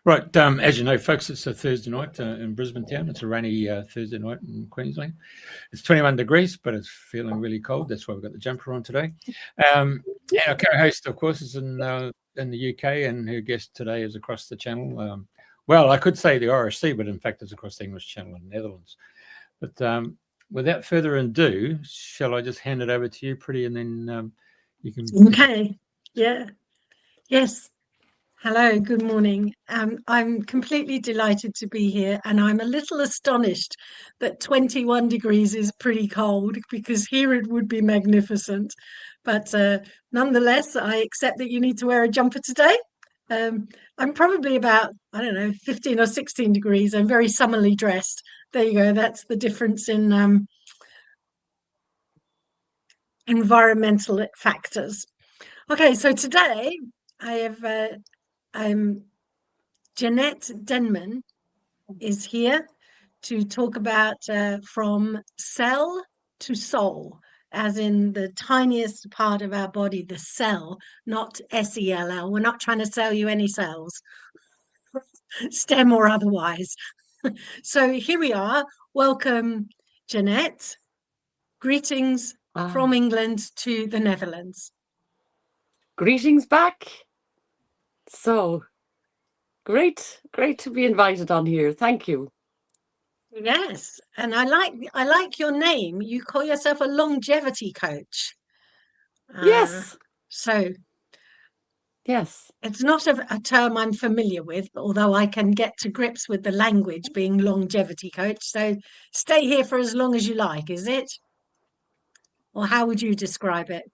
Right, as you know, folks, it's a Thursday night in Brisbane town. It's a rainy Thursday night in Queensland. It's 21 degrees, but it's feeling really cold. That's why we've got the jumper on today. And our co-host, of course, is in the UK, and her guest today is across the channel. Well, I could say the RSC, but in fact, it's across the English Channel in the Netherlands. But without further ado, shall I just hand it over to you, Priti, and then you can... Okay, yeah. Yes. Hello, good morning. I'm completely delighted to be here, and I'm a little astonished that 21 degrees is pretty cold, because here it would be magnificent. But nonetheless, I accept that you need to wear a jumper today. I'm probably about, I don't know, 15 or 16 degrees. I'm very summerly dressed. There you go. That's the difference in environmental factors. Okay, so today Janette Derham is here to talk about from cell to soul, as in the tiniest part of our body, the cell, not SELL. We're not trying to sell you any cells, STEM or otherwise. So here we are. Welcome, Janette. Greetings from England to the Netherlands. Greetings back. So great to be invited on here. Thank you. Yes, and I like your name. You call yourself a longevity coach. Yes. So yes, it's not a term I'm familiar with, although I can get to grips with the language, being longevity coach. So stay here for as long as you like, is it? Or how would you describe it?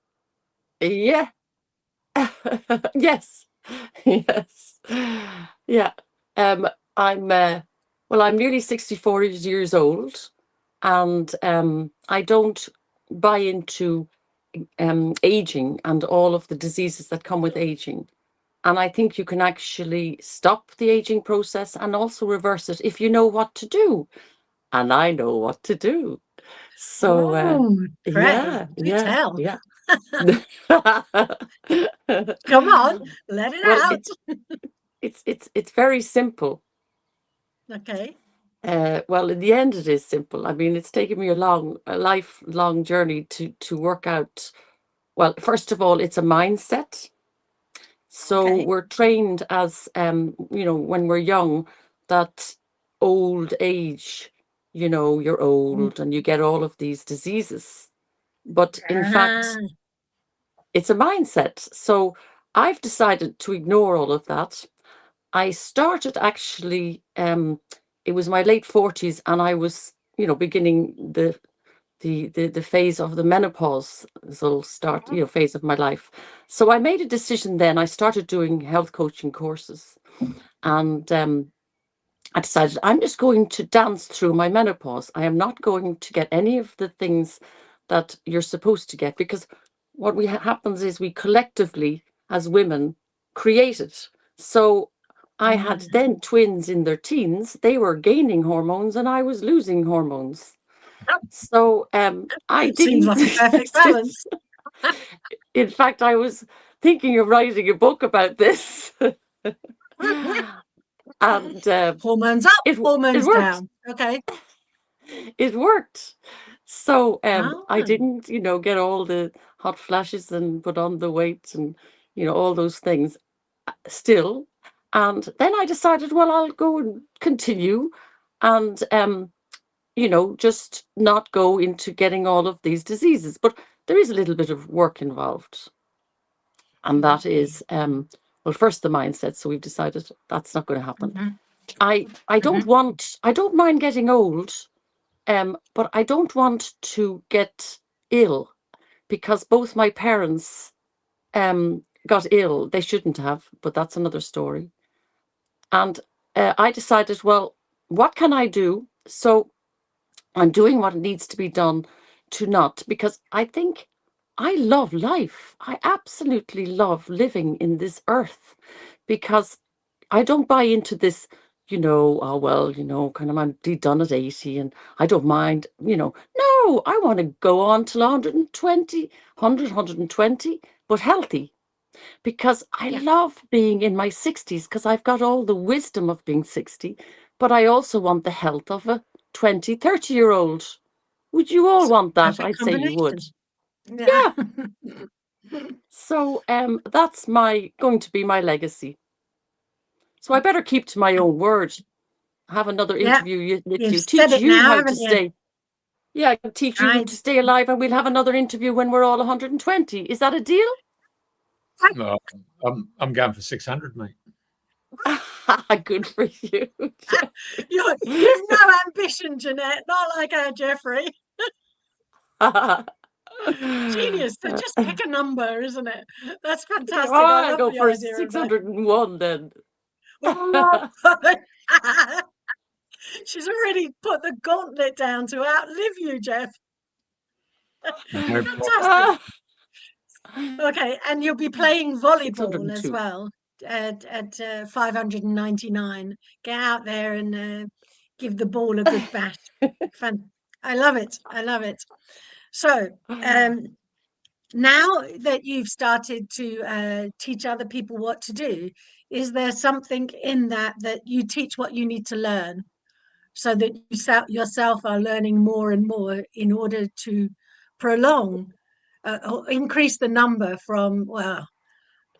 Yeah. Yes. Yes. Yeah. I'm nearly 64 years old, and I don't buy into aging and all of the diseases that come with aging. And I think you can actually stop the aging process and also reverse it if you know what to do. And I know what to do. So tell. yeah. Come on, let it out. It's very simple. Okay. Well, in the end, it is simple. I mean, it's taken me a lifelong journey to work out. Well, first of all, it's a mindset. So we're trained as, when we're young, that old age, you're old and you get all of these diseases. But in fact, it's a mindset. So I've decided to ignore all of that. I started actually, it was my late 40s, and I was, beginning the phase of the menopause phase of my life. So I made a decision then. I started doing health coaching courses, and I decided I'm just going to dance through my menopause. I am not going to get any of the things that you're supposed to get, because what happens is we collectively, as women, create it. So I had then twins in their teens. They were gaining hormones and I was losing hormones. So I didn't. Seems like a perfect balance. In fact, I was thinking of writing a book about this. And hormones up, hormones down. Okay. It worked. So I didn't, get all the hot flashes and put on the weight and, all those things still. And then I decided, well, I'll go and continue and, just not go into getting all of these diseases. But there is a little bit of work involved. And that is, first the mindset. So we've decided that's not going to happen. I don't mind getting old, but I don't want to get ill, because both my parents got ill. They shouldn't have, but that's another story. And I decided, well, what can I do? So I'm doing what needs to be done to not, because I think I love life. I absolutely love living in this earth, because I don't buy into this, kind of I'm done at 80 and I don't mind, no, I want to go on till 120, 100, 120, but healthy. because I love being in my 60s because I've got all the wisdom of being 60, but I also want the health of a 20, 30-year-old. Would you all want that? Perfect I'd say you would. combination. Yeah. So that's going to be my legacy. So I better keep to my own word. Have another interview with You've you. said Teach it you now, how to haven't you? stay. Yeah, teach you Right. to stay alive, and we'll have another interview when we're all 120. Is that a deal? No, I'm going for 600, mate. Good for you. You've no ambition, Janette, not like our Jeffrey. Genius. So just pick a number, isn't it? That's fantastic. Well, I I'll love go the for idea of that. 601 then. She's already put the gauntlet down to outlive you, Jeff. Fantastic. Okay, and you'll be playing volleyball as 602. well at 599. Get out there and give the ball a good bash. Fun. I love it. I love it. So now that you've started to teach other people what to do, is there something in that you teach what you need to learn, so that you yourself are learning more and more in order to prolong or increase the number from, well,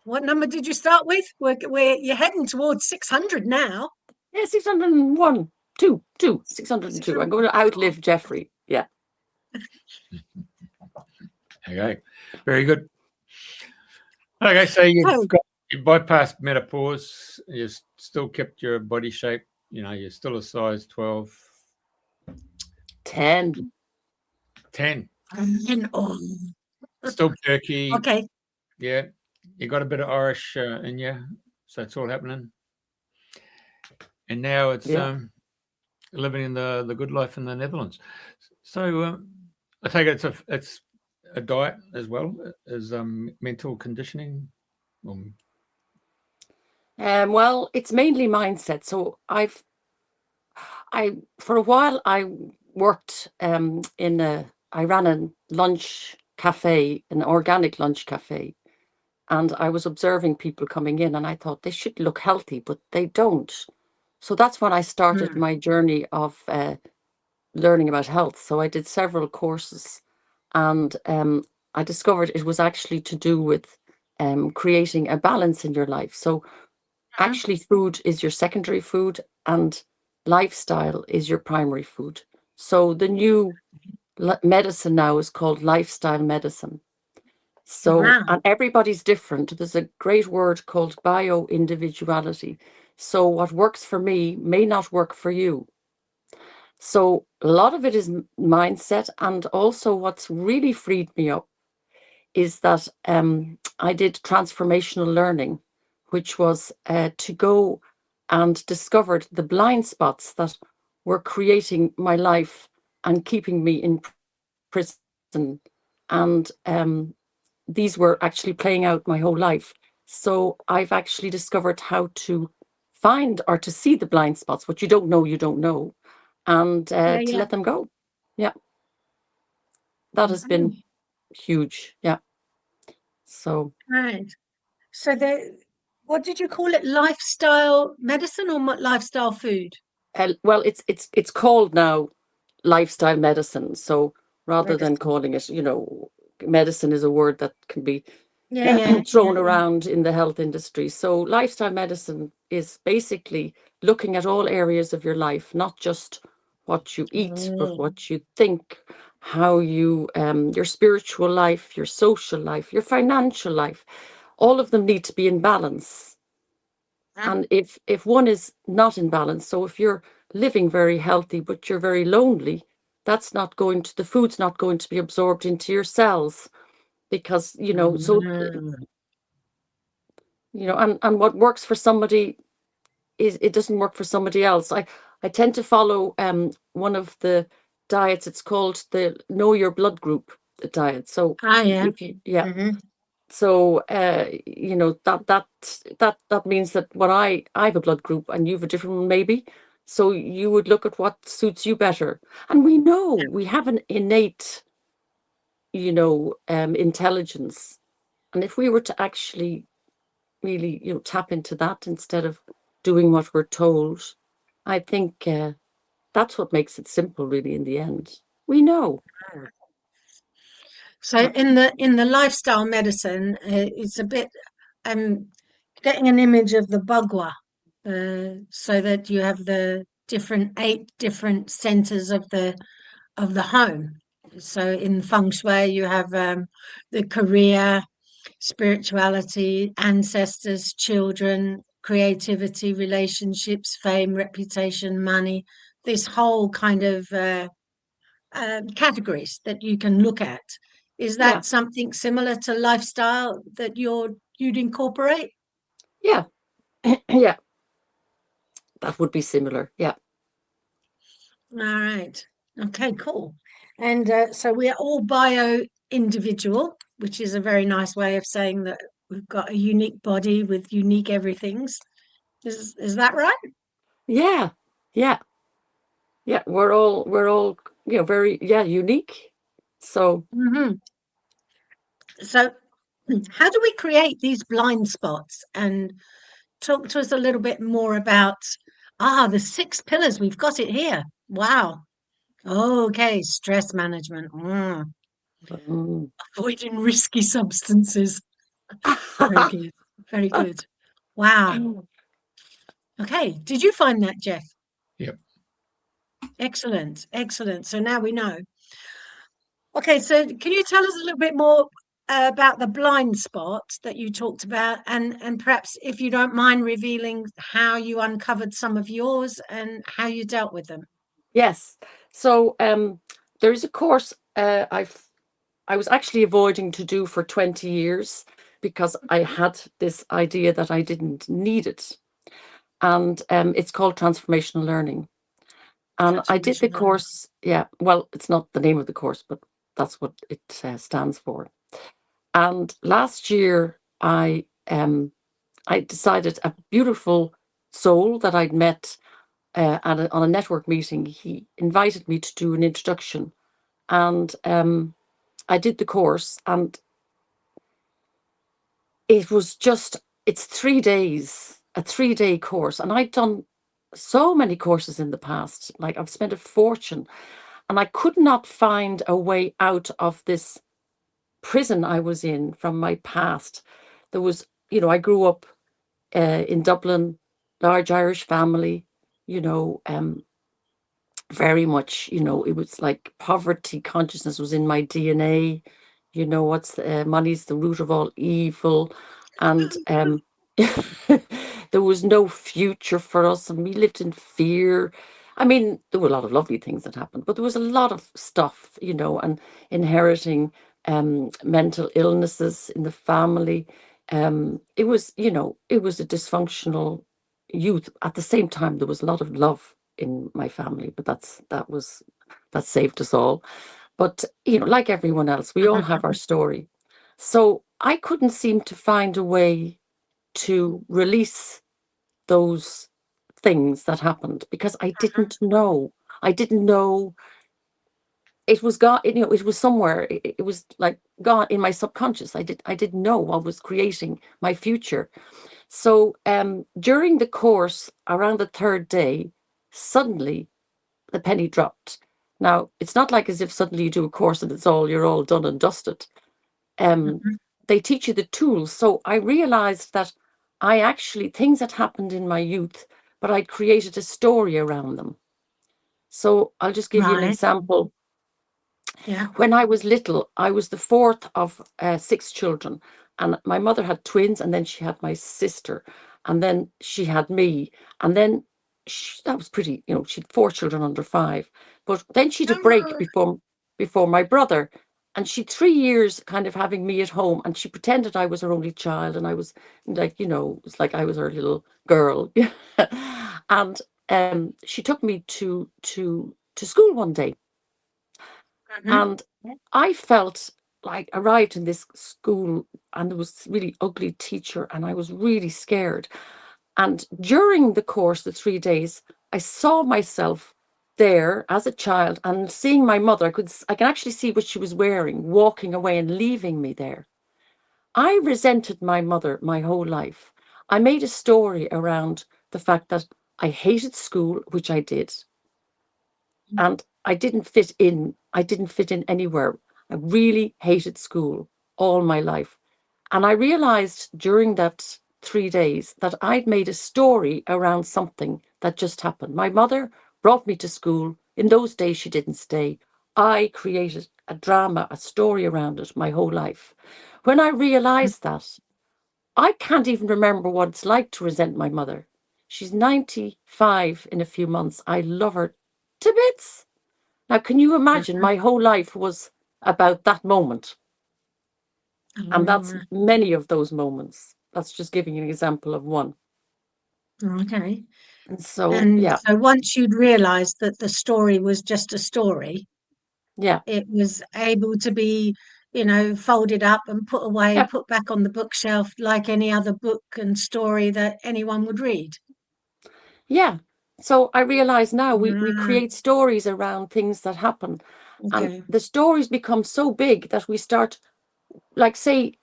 what number did you start with? You're heading towards 600 now. Yeah, 601. 602. I'm going to outlive Jeffrey. Yeah. Okay, very good. Okay, so you bypassed menopause. You still kept your body shape. You know, you're still a size 12. 10. 10. Oh. Still perky. Okay. Yeah, you got a bit of Irish in you, so it's all happening. And now it's living in the good life in the Netherlands. So I take it it's a diet as well as mental conditioning. Well, it's mainly mindset. So for a while I worked I ran a lunch cafe, an organic lunch cafe, and I was observing people coming in, and I thought they should look healthy, but they don't. So that's when I started my journey of learning about health. So I did several courses, and I discovered it was actually to do with creating a balance in your life. So actually food is your secondary food and lifestyle is your primary food. So the new medicine now is called lifestyle medicine. So, and everybody's different. There's a great word called bio-individuality. So what works for me may not work for you. So a lot of it is mindset. And also what's really freed me up is that I did transformational learning, which was to go and discovered the blind spots that were creating my life and keeping me in prison. And these were actually playing out my whole life. So I've actually discovered how to find or to see the blind spots. What you don't know, and to let them go. Yeah. That has been huge. Yeah. So. Right. So what did you call it? Lifestyle medicine or lifestyle food? Well, it's called now lifestyle medicine. So rather than calling it, medicine is a word that can be thrown around in the health industry. So lifestyle medicine is basically looking at all areas of your life, not just what you eat, but what you think, how you, your spiritual life, your social life, your financial life. All of them need to be in balance. And if one is not in balance, so if you're living very healthy, but you're very lonely, that's not going to, the food's not going to be absorbed into your cells, because, and what works for somebody it doesn't work for somebody else. I tend to follow one of the diets. It's called the Know Your Blood Group diet. So if you, so that means that when I have a blood group and you have a different one maybe, so you would look at what suits you better. And we know we have an innate intelligence, and if we were to actually really, tap into that instead of doing what we're told. I think that's what makes it simple, really, in the end. We know. So in the lifestyle medicine, it's a bit getting an image of the bagua, so that you have the 8 different centers of the home. So in feng shui, you have the career, spirituality, ancestors, children, creativity, relationships, fame, reputation, money. This whole kind of categories that you can look at. Is Yeah. that something similar to lifestyle that you'd incorporate? Yeah. Yeah. That would be similar. Yeah. All right. Okay, cool. And so we are all bio-individual, which is a very nice way of saying that we've got a unique body with unique everythings. Is that right? Yeah. Yeah. Yeah. We're all very unique. So Mm-hmm. So how do we create these blind spots? And talk to us a little bit more about the 6 pillars. We've got it here. Wow. Okay, stress management. Avoiding risky substances. Very good. Very good. Wow. Okay. Did you find that, Jeff? Yep. Excellent. Excellent. So now we know. Okay, so can you tell us a little bit more about the blind spot that you talked about, and perhaps, if you don't mind, revealing how you uncovered some of yours and how you dealt with them? Yes. So there is a course I was actually avoiding to do for 20 years because I had this idea that I didn't need it. And it's called transformational learning. And I did the Transformational learning. course. Yeah, well, it's not the name of the course, but that's what it stands for. And last year, I decided, a beautiful soul that I'd met on a network meeting, he invited me to do an introduction. And I did the course, and it's 3 days, a 3-day course. And I'd done so many courses in the past, like I've spent a fortune, and I could not find a way out of this prison I was in from my past. There was, I grew up in Dublin, large Irish family, very much, it was like poverty consciousness was in my DNA. What's money's the root of all evil, and there was no future for us, and we lived in fear. I mean, there were a lot of lovely things that happened, but there was a lot of stuff, and inheriting mental illnesses in the family. It was, it was a dysfunctional youth. At the same time, there was a lot of love in my family, but that saved us all. But like everyone else, we all have our story. So I couldn't seem to find a way to release those things that happened because I didn't know. It was gone. It was somewhere. It was like gone in my subconscious. I didn't know what was creating my future. So during the course, around the 3rd day, suddenly the penny dropped. Now, it's not like as if suddenly you do a course and you're all done and dusted. They teach you the tools. So I realized that things that happened in my youth, but I'd created a story around them. So I'll just give you an Right. example. Yeah. When I was little, I was the 4th of 6 children, and my mother had twins, and then she had my sister, and then she had me, and then that was pretty, she had 4 children under 5, but then she had a break before my brother, and she 3 years kind of having me at home, and she pretended I was her only child, and I was like, it's like I was her little girl. And she took me to school one day. And I felt like I arrived in this school, and there was a really ugly teacher, and I was really scared. And during the course, the 3 days, I saw myself there as a child, and seeing my mother, I can actually see what she was wearing, walking away and leaving me there. I resented my mother my whole life. I made a story around the fact that I hated school, which I did, and I didn't fit in. I didn't fit in anywhere. I really hated school all my life. And I realized during that 3 days that I'd made a story around something that just happened. My mother brought me to school. In those days, she didn't stay. I created a drama, a story around it my whole life. When I realized that, I can't even remember what it's like to resent my mother. She's 95 in a few months. I love her to bits. Now, can you imagine? My whole life was about that moment. And that's many of those moments. That's just giving you an example of one. Okay. And so, And yeah, so once you'd realized that the story was just a story, yeah, it was able to be, folded up and put away, yeah, put back on the bookshelf like any other book and story that anyone would read. yeah. So I realize now we Ah, create stories around things that happen. And okay. the stories become so big that we start, like, say,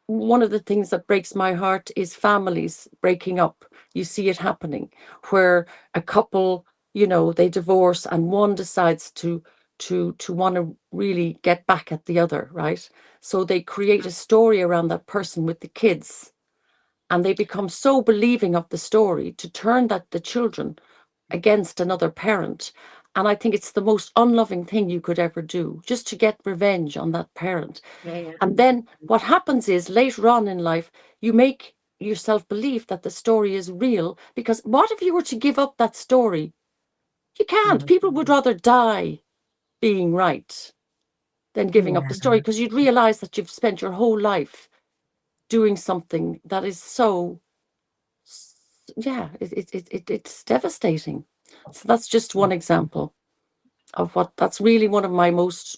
one of the things that breaks my heart is families breaking up. You see it happening where a couple, they divorce and one decides to want to really get back at the other, right? So they create a story around that person with the kids, and they become so believing of the story to turn the children against another parent. And I think it's the most unloving thing you could ever do, just to get revenge on that parent. Yeah. And then what happens is later on in life, you make yourself believe that the story is real, because what if you were to give up that story? You can't. People would rather die being right than giving up the story, because you'd realize that you've spent your whole life doing something that is so, yeah, it's devastating. So that's just one example of what that's really one of my most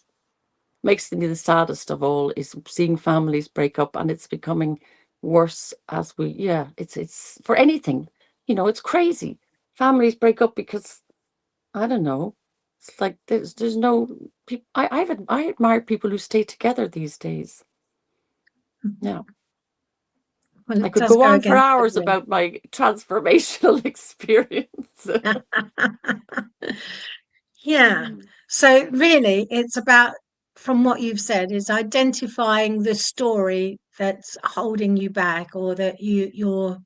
makes me the saddest of all, is seeing families break up, and it's becoming worse as it's for anything, it's crazy. Families break up because, I don't know, it's like there's no people. I admire people who stay together these days. Yeah. Well, I it could does go go on for against the hours grain. about my transformational experience. Yeah. So really, it's about, from what you've said, is identifying the story that's holding you back, or that you're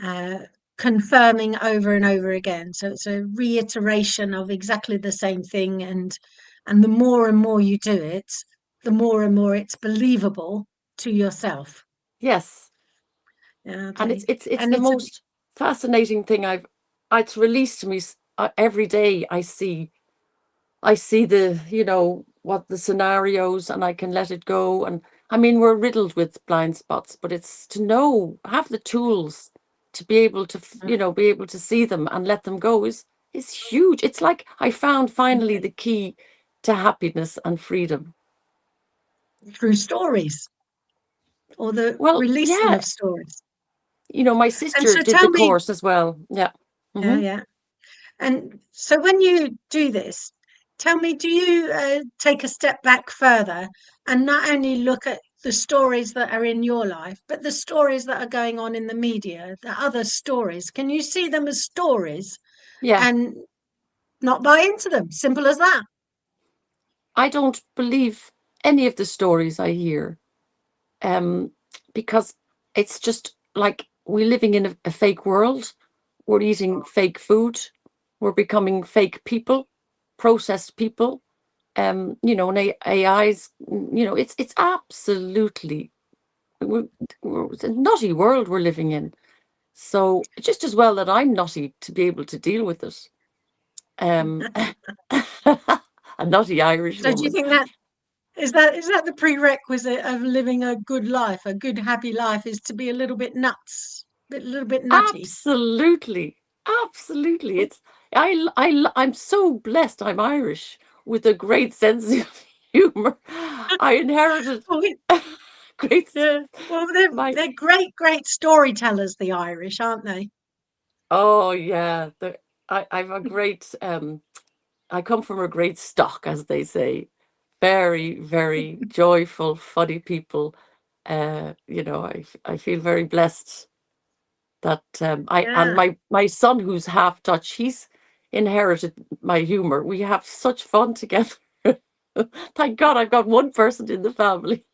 uh, confirming over and over again. So it's a reiteration of exactly the same thing, and the more and more you do it, the more and more it's believable to yourself. Yes. Yeah, And okay. it's And the it's a most fascinating thing it's released to me. Every day I see the, what the scenarios, and I can let it go. And I mean, we're riddled with blind spots, but it's to have the tools to be able to, be able to see them and let them go is huge. It's like I found finally the key to happiness and freedom. through stories, or the Well, releasing yeah, of stories. my And sister so did tell the me, course as well. Yeah. yeah, Hmm. yeah. And so when you do this, tell me, do you take a step back further and not only look at the stories that are in your life, but the stories that are going on in the media, the other stories? Can you see them as stories Yeah. and not buy into them? Simple as that. I don't believe any of the stories I hear, um, because it's just like we're living in a fake world. We're eating fake food. We're becoming fake people, processed people. And AIs. It's absolutely it's a nutty world we're living in. So just as well that I'm nutty to be able to deal with it. Um, a nutty Irish So do you woman. think that is that the prerequisite of living a good life, a good happy life, is to be a little bit nuts, a little bit nutty? Absolutely. Absolutely. I'm so blessed I'm Irish with a great sense of humor. I inherited Well, great yeah. Well, they're my they're great storytellers, the Irish, aren't they? oh yeah. I've a great I come from a great stock, as they say. Very, very joyful, funny people. You know, I feel very blessed that and Yeah. my son, who's half Dutch, he's inherited my humor. We have such fun together. Thank God I've got one person in the family.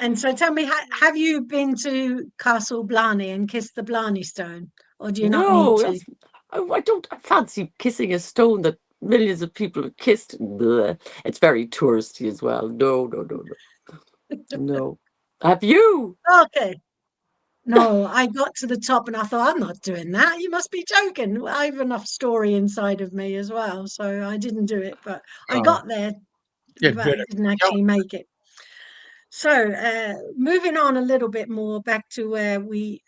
And so tell me, have you been to Castle Blarney and kissed the Blarney Stone, or do you not need No, to? I don't fancy kissing a stone that millions of people have kissed. Bleh. It's very touristy as well. No, no, no, no. No. Have you? Okay. No, I got to the top and I thought, I'm not doing that. You must be joking. I have enough story inside of me as well. So I didn't do it, but I got there, Yeah, but didn't actually make it. So moving on a little bit more back to where we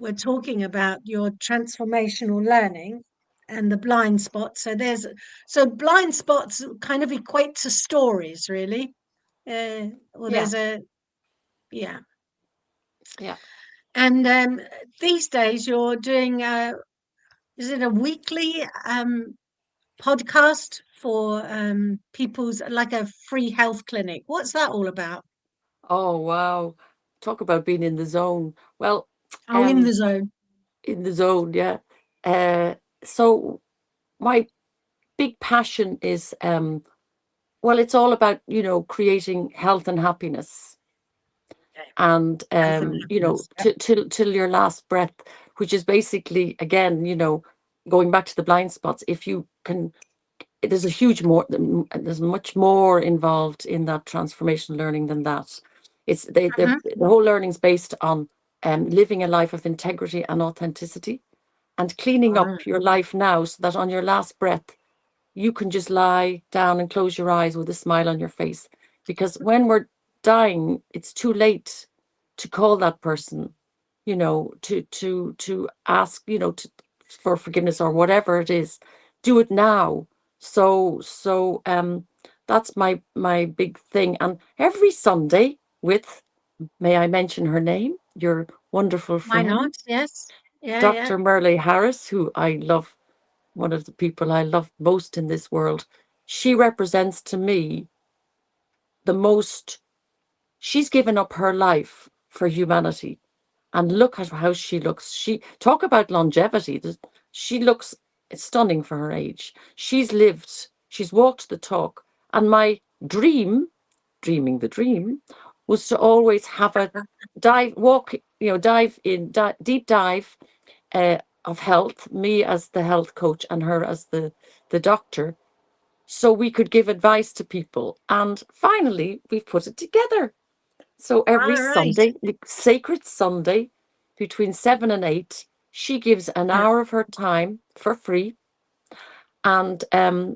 were talking about your transformational learning and the blind spots. So blind spots kind of equate to stories, really. Or Yeah. there's a yeah. Yeah. And these days you're doing is it a weekly podcast for people's, like a free health clinic? What's that all about? Oh, wow. Talk about being in the zone. Well, Oh, in the zone. in the zone, yeah. So my big passion is well, it's all about, you know, creating health and happiness. Okay. And Health and you know, happiness. till your last breath, which is basically, again, you know, going back to the blind spots. If you can, there's a huge more, there's much more involved in that transformational learning than that. It's the whole learning's based on living a life of integrity and authenticity, and cleaning Ah, up your life now, so that on your last breath you can just lie down and close your eyes with a smile on your face. Because when we're dying, it's too late to call that person, you know, to ask, you know, for forgiveness or whatever it is. Do it now. So that's my big thing. And every Sunday with, may I mention her name, your wonderful why not? friend, Yes. Yeah, yeah. Dr. Merlee Harris, who I love, one of the people I love most in this world. She represents to me the most, she's given up her life for humanity. And look at how she looks. She, talk about longevity. She looks stunning for her age. She's lived, she's walked the talk. And my dream, dreaming the dream, was to always have a deep dive of health, me as the health coach and her as the doctor, so we could give advice to people. And finally, we've put it together. So every All right. Sunday, sacred Sunday, between 7 and 8, she gives an hour of her time for free and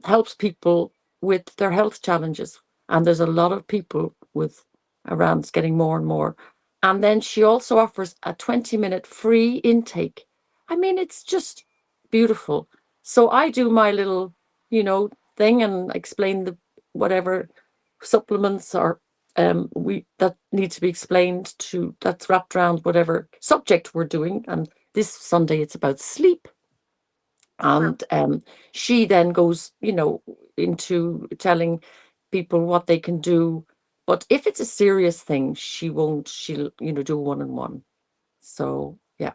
helps people with their health challenges. And there's a lot of people with around, it's getting more and more. And then she also offers a 20-minute free intake. I mean, it's just beautiful. So I do my little, you know, thing and explain the whatever supplements or we that need to be explained to, that's wrapped around whatever subject we're doing. And this Sunday it's about sleep. And she then goes, you know, into telling people what they can do. But if it's a serious thing, she'll, you know, do one-on-one. So, yeah,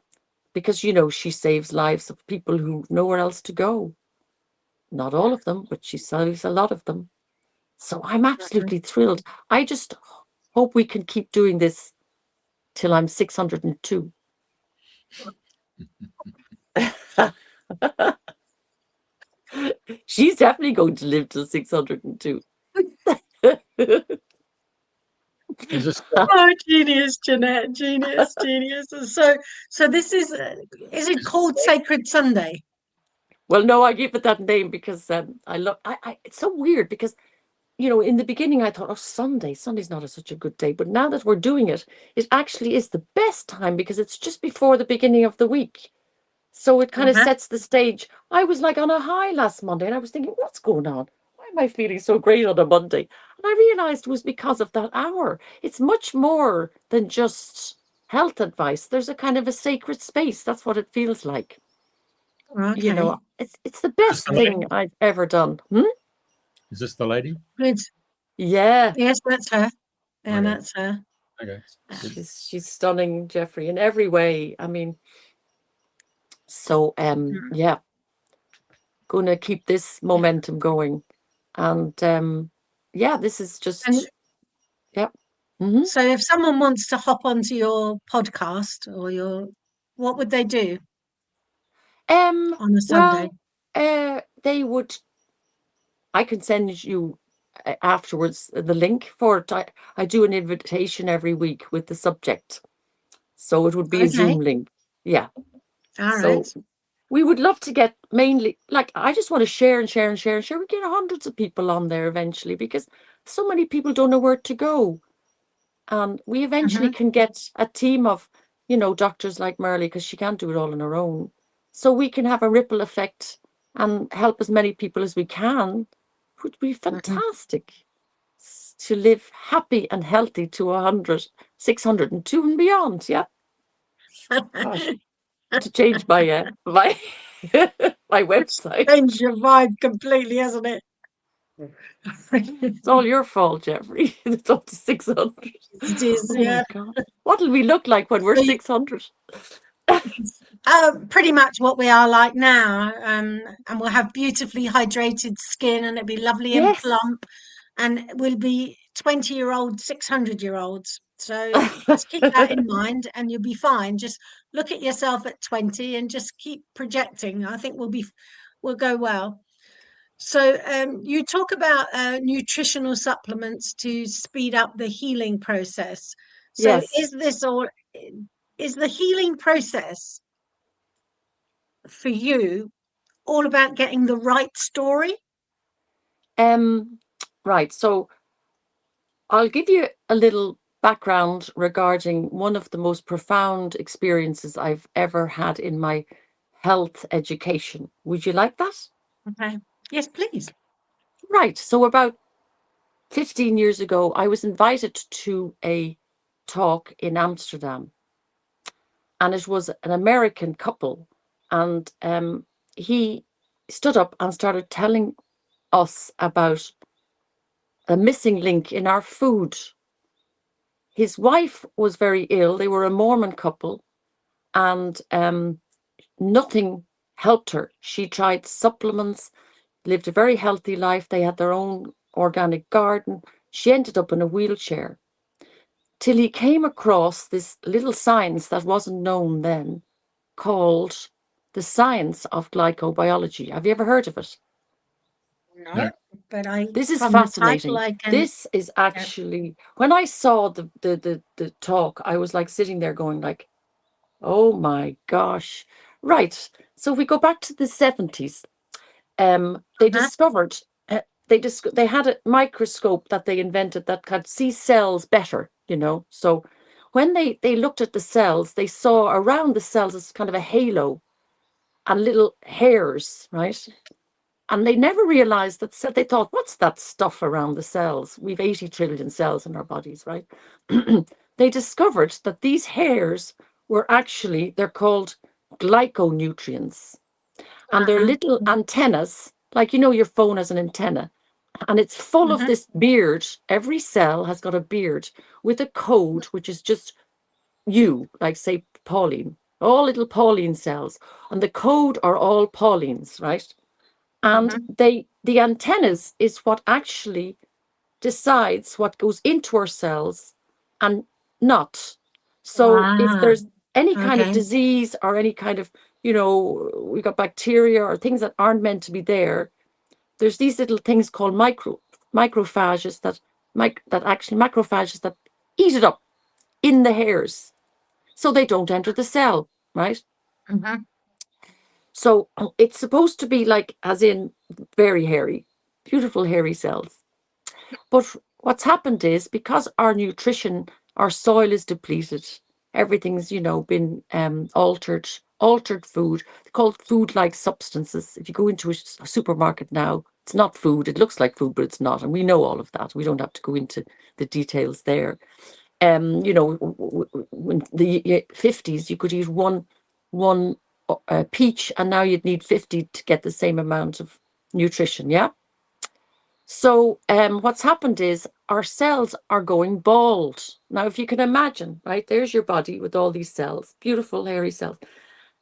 because, you know, she saves lives of people who've nowhere else to go. Not all of them, but she saves a lot of them. So I'm absolutely thrilled. I just hope we can keep doing this till I'm 602. She's definitely going to live till 602. Is this Oh, genius, Janette, genius. So this is it called Sacred Sunday? Well, no, I gave it that name because I love. It's so weird because, you know, in the beginning I thought, oh, Sunday's not such a good day. But now that we're doing it, it actually is the best time because it's just before the beginning of the week. So it kind of sets the stage. I was like on a high last Monday and I was thinking, what's going on? Why am I feeling so great on a Monday? And I realized it was because of that hour. It's much more than just health advice. There's a kind of a sacred space. That's what it feels like. Okay. You know, it's the best thing I've ever done. Is this the lady? Good. Yeah. Yes, that's her. and Okay. that's her. Okay. She's stunning, Jeffrey, in every way. I mean, so yeah, gonna keep this momentum going, and yeah, this is just yeah. So if someone wants to hop onto your podcast or what would they do on a Sunday? Well, they would. I can send you afterwards the link for it. I do an invitation every week with the subject, so it would be a Zoom link. Yeah. All so right. we would love to get mainly, like, I just want to share and share and share and share. We get hundreds of people on there eventually because so many people don't know where to go. And we eventually can get a team of, doctors like Merlee, because she can't do it all on her own. So we can have a ripple effect and help as many people as we can. It would be fantastic to live happy and healthy to 100, 602 and beyond. Yeah. Gosh. To change my my website. Changed your vibe completely, hasn't it? It's all your fault, Jeffrey. It's up to 600. It is, Oh yeah. my God. What'll we look like when we're 600? Pretty much what we are like now. And we'll have beautifully hydrated skin and it'll be lovely and plump. And we'll be 20-year-old, 600-year-olds. So just keep that in mind and you'll be fine. Just look at yourself at 20 and just keep projecting. I think we'll go well. So you talk about nutritional supplements to speed up the healing process. So Yes. is the healing process for you all about getting the right story? Right. So I'll give you a little background regarding one of the most profound experiences I've ever had in my health education. Would you like that? Okay. Yes, please. Right. So about 15 years ago, I was invited to a talk in Amsterdam, and it was an American couple, and he stood up and started telling us about a missing link in our food. His wife was very ill. They were a Mormon couple, and nothing helped her. She tried supplements, lived a very healthy life. They had their own organic garden. She ended up in a wheelchair till he came across this little science that wasn't known then called the science of glycobiology. Have you ever heard of it? No, but This is from the title fascinating. I can. This is actually, when I saw the talk, I was like sitting there going like, oh my gosh. Right. So if we go back to the 70s, they discovered they had a microscope that they invented that could see cells better, So when they looked at the cells, they saw around the cells as kind of a halo and little hairs, right? And they never realized that. They thought, what's that stuff around the cells? We've 80 trillion cells in our bodies, right? They discovered that these hairs were actually, they're called glyconutrients. And they're little antennas, like, your phone has an antenna. And it's full of this beard. Every cell has got a beard with a code, which is just you, like, say, Pauline, all little Pauline cells. And the code are all Paulines, right? And the antennas is what actually decides what goes into our cells and not. So if there's any kind of disease or any kind of, we got bacteria or things that aren't meant to be there, there's these little things called macrophages that eat it up in the hairs, so they don't enter the cell, right? So it's supposed to be like, as in very hairy, beautiful hairy cells. But what's happened is, because our nutrition, our soil is depleted, everything's, been altered food, called food-like substances. If you go into a supermarket now, it's not food. It looks like food, but it's not. And we know all of that. We don't have to go into the details there. In the 50s, you could eat one peach, and now you'd need 50 to get the same amount of nutrition. Yeah. So what's happened is, our cells are going bald. Now, if you can imagine, right, there's your body with all these cells, beautiful hairy cells,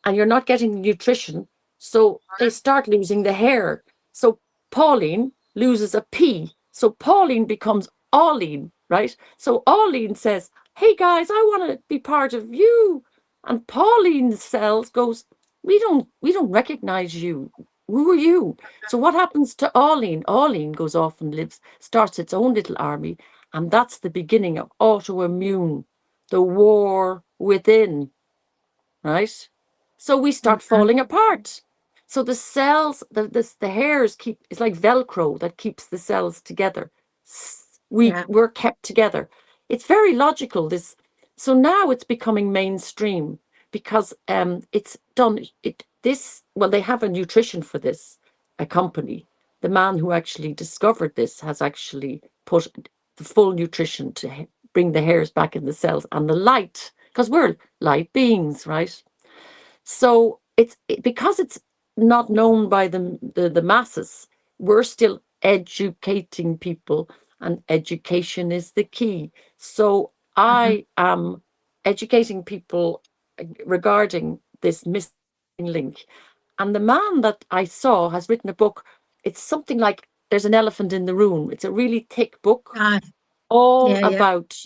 and you're not getting the nutrition, so they start losing the hair. So Pauline loses a P, so Pauline becomes Auline, right? So Auline says, hey guys, I want to be part of you. And Pauline's cells goes, we don't recognize you. Who are you? So what happens to Auline? Auline goes off and starts its own little army, and that's the beginning of autoimmune, the war within, right? So we start falling apart. So the cells, the hairs it's like Velcro that keeps the cells together. We're kept together. It's very logical, this. So now it's becoming mainstream because it's done. Well, they have a nutrition for this, a company. The man who actually discovered this has actually put the full nutrition to bring the hairs back in the cells, and the light, because we're light beings, right? So because it's not known by the masses, we're still educating people, and education is the key. So I am educating people regarding this missing link. And the man that I saw has written a book. It's something like There's an Elephant in the Room. It's a really thick book, all about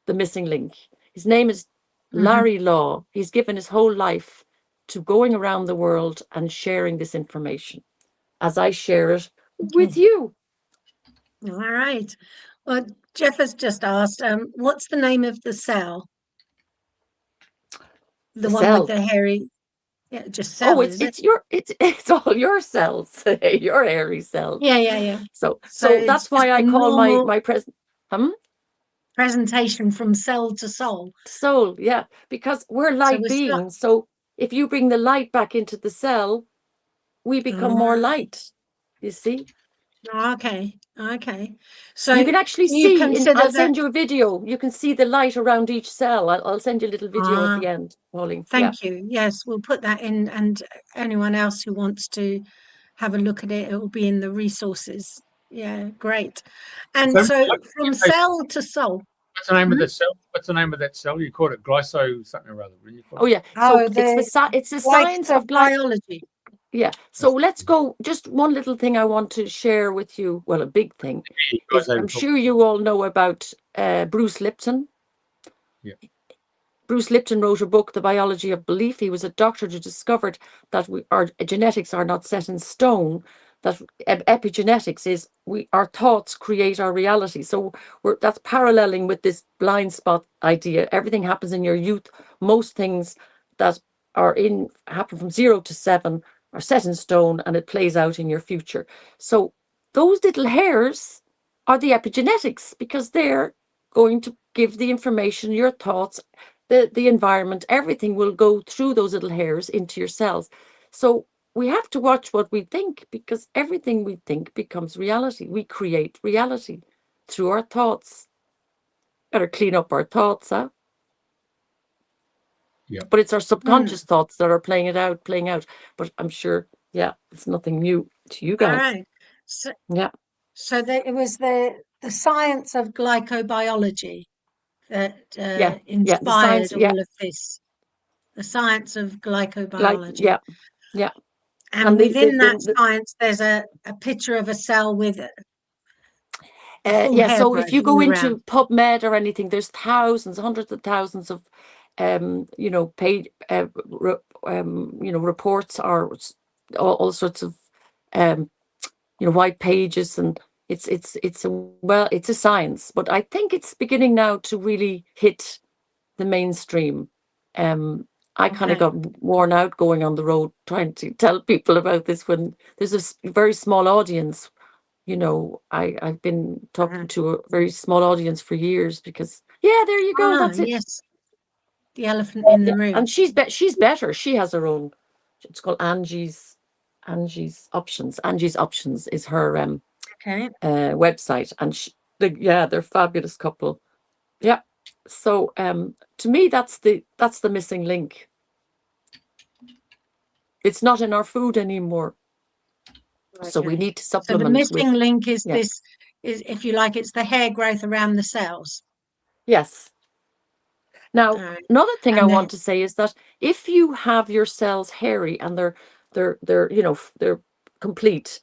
the missing link. His name is Larry Law. He's given his whole life to going around the world and sharing this information as I share it with you. All right. Well, Jeff has just asked, what's the name of the cell? The one cell with the hairy, just cell. It's all your cells, your hairy cells. Yeah. So So that's why I call my presentation from cell to soul. Soul, yeah, because we're light beings. So if you bring the light back into the cell, we become more light. You see? Okay. So you can actually see. I'll send you a video. You can see the light around each cell. I'll send you a little video at the end, Pauline. Thank you. Yes, we'll put that in, and anyone else who wants to have a look at it, it will be in the resources. Yeah, great. And so from cell to soul. What's the name of the cell? What's the name of that cell? You called it glyso something or other. Oh yeah. So it's the science of biology. Yeah. So let's go. Just one little thing I want to share with you. Well, a big thing is I'm sure you all know about Bruce Lipton. Yeah. Bruce Lipton wrote a book, The Biology of Belief. He was a doctor who discovered that our genetics are not set in stone, that epigenetics is our thoughts create our reality. So that's paralleling with this blind spot idea. Everything happens in your youth. Most things that happen from 0 to 7 are set in stone, and it plays out in your future. So those little hairs are the epigenetics, because they're going to give the information, your thoughts, the environment, everything will go through those little hairs into your cells. So we have to watch what we think, because everything we think becomes reality. We create reality through our thoughts. Better clean up our thoughts, huh? Yeah. But it's our subconscious thoughts that are playing out. But I'm sure, it's nothing new to you guys. All right. So, it was the science of glycobiology that inspired all of this. The science of glycobiology. Yeah. And within that science, there's a picture of a cell with so if you go into PubMed or anything, there's thousands, hundreds of thousands of paid reports, or all sorts of white pages, and it's a science, but I think it's beginning now to really hit the mainstream. I kind of got worn out going on the road trying to tell people about this when there's a very small audience. I've been talking to a very small audience for years, because there you go. That's it. Yes. The elephant in the room. And she's better. She has her own. It's called Angie's Options. Angie's Options is her website, and they're a fabulous couple. Yeah. So to me, that's the missing link. It's not in our food anymore. Okay. So we need to supplement. So the missing link is if you like, it's the hair growth around the cells. Yes. Now, another thing I want to say is that if you have your cells hairy and they're you know, they're complete,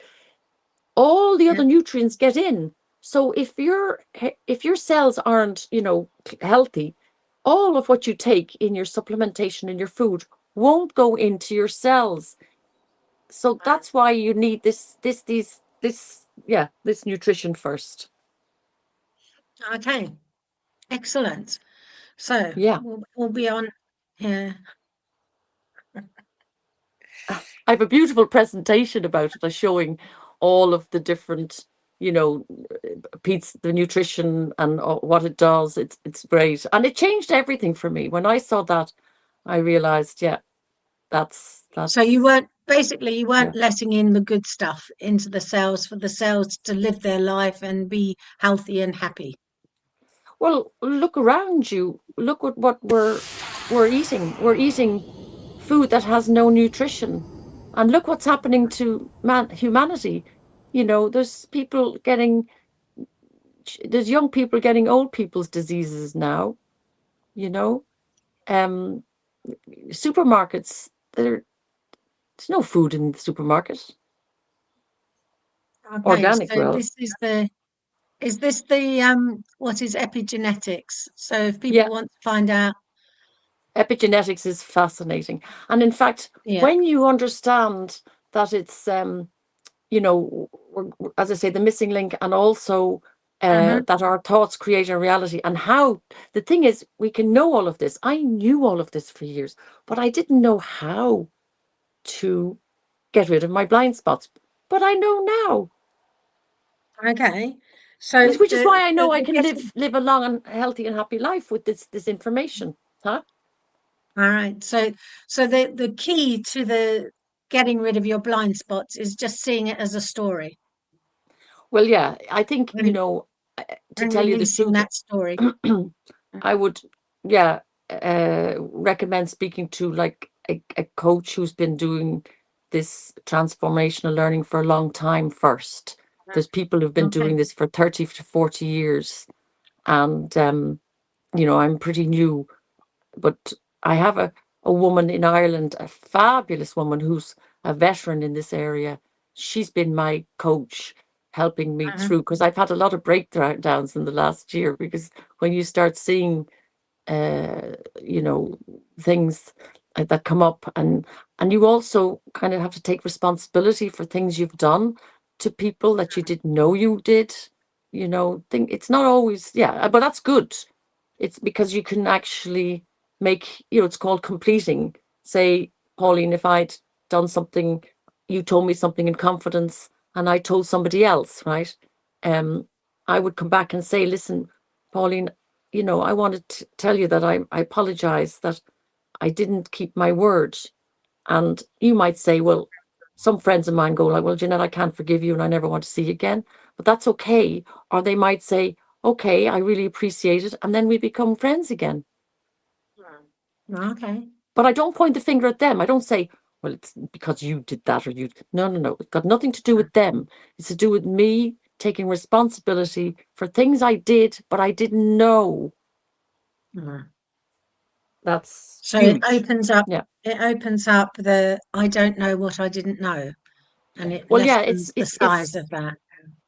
all the other nutrients get in. So if your cells aren't, you know, healthy, all of what you take in your supplementation in your food won't go into your cells. So that's why you need this nutrition first. Okay, excellent. So yeah, we'll be on here. I have a beautiful presentation about it, showing all of the different, you know, the nutrition and what it does. It's great, and it changed everything for me. When I saw that, I realized, yeah, that's. So you weren't letting in the good stuff into the cells for the cells to live their life and be healthy and happy. Well, look around you. Look at what we're eating. We're eating food that has no nutrition, and look what's happening to humanity. You know, there's young people getting old people's diseases now. You know, supermarkets, there's no food in the supermarket. Okay, Organic, so well, is this the what is epigenetics? So if people want to find out, epigenetics is fascinating, and in fact, when you understand that it's you know, as I say, the missing link, and also that our thoughts create a reality, and how the thing is, we can know all of this. I knew all of this for years, but I didn't know how to get rid of my blind spots. But I know now. Okay, so Which is why I know I can live a long and healthy and happy life with this information, huh? All right. So the key to the getting rid of your blind spots is just seeing it as a story. Well, yeah, I think, you know, to tell you the truth, that story. I would, recommend speaking to like a coach who's been doing this transformational learning for a long time first. There's people who've been doing this for 30 to 40 years. And, you know, I'm pretty new, but I have a woman in Ireland, a fabulous woman who's a veteran in this area. She's been my coach, helping me through, because I've had a lot of breakdowns in the last year, because when you start seeing, you know, things that come up, and you also kind of have to take responsibility for things you've done to people that you didn't know you did, you know, it's not always, but that's good. It's because you can actually make, you know, it's called completing. Say, Pauline, if I'd done something, you told me something in confidence, and I told somebody else, right? I would come back and say, listen, Pauline, you know, I wanted to tell you that I apologize that I didn't keep my word. And you might say, well, some friends of mine go like, well, Janette, I can't forgive you and I never want to see you again. But that's okay. Or they might say, okay, I really appreciate it. And then we become friends again. Okay. But I don't point the finger at them. I don't say, well, it's because you did that, or you. No. It's got nothing to do with them. It's to do with me taking responsibility for things I did, but I didn't know. That's so huge. it opens up. Yeah. It opens up the I don't know what I didn't know, and it lessens the size of that.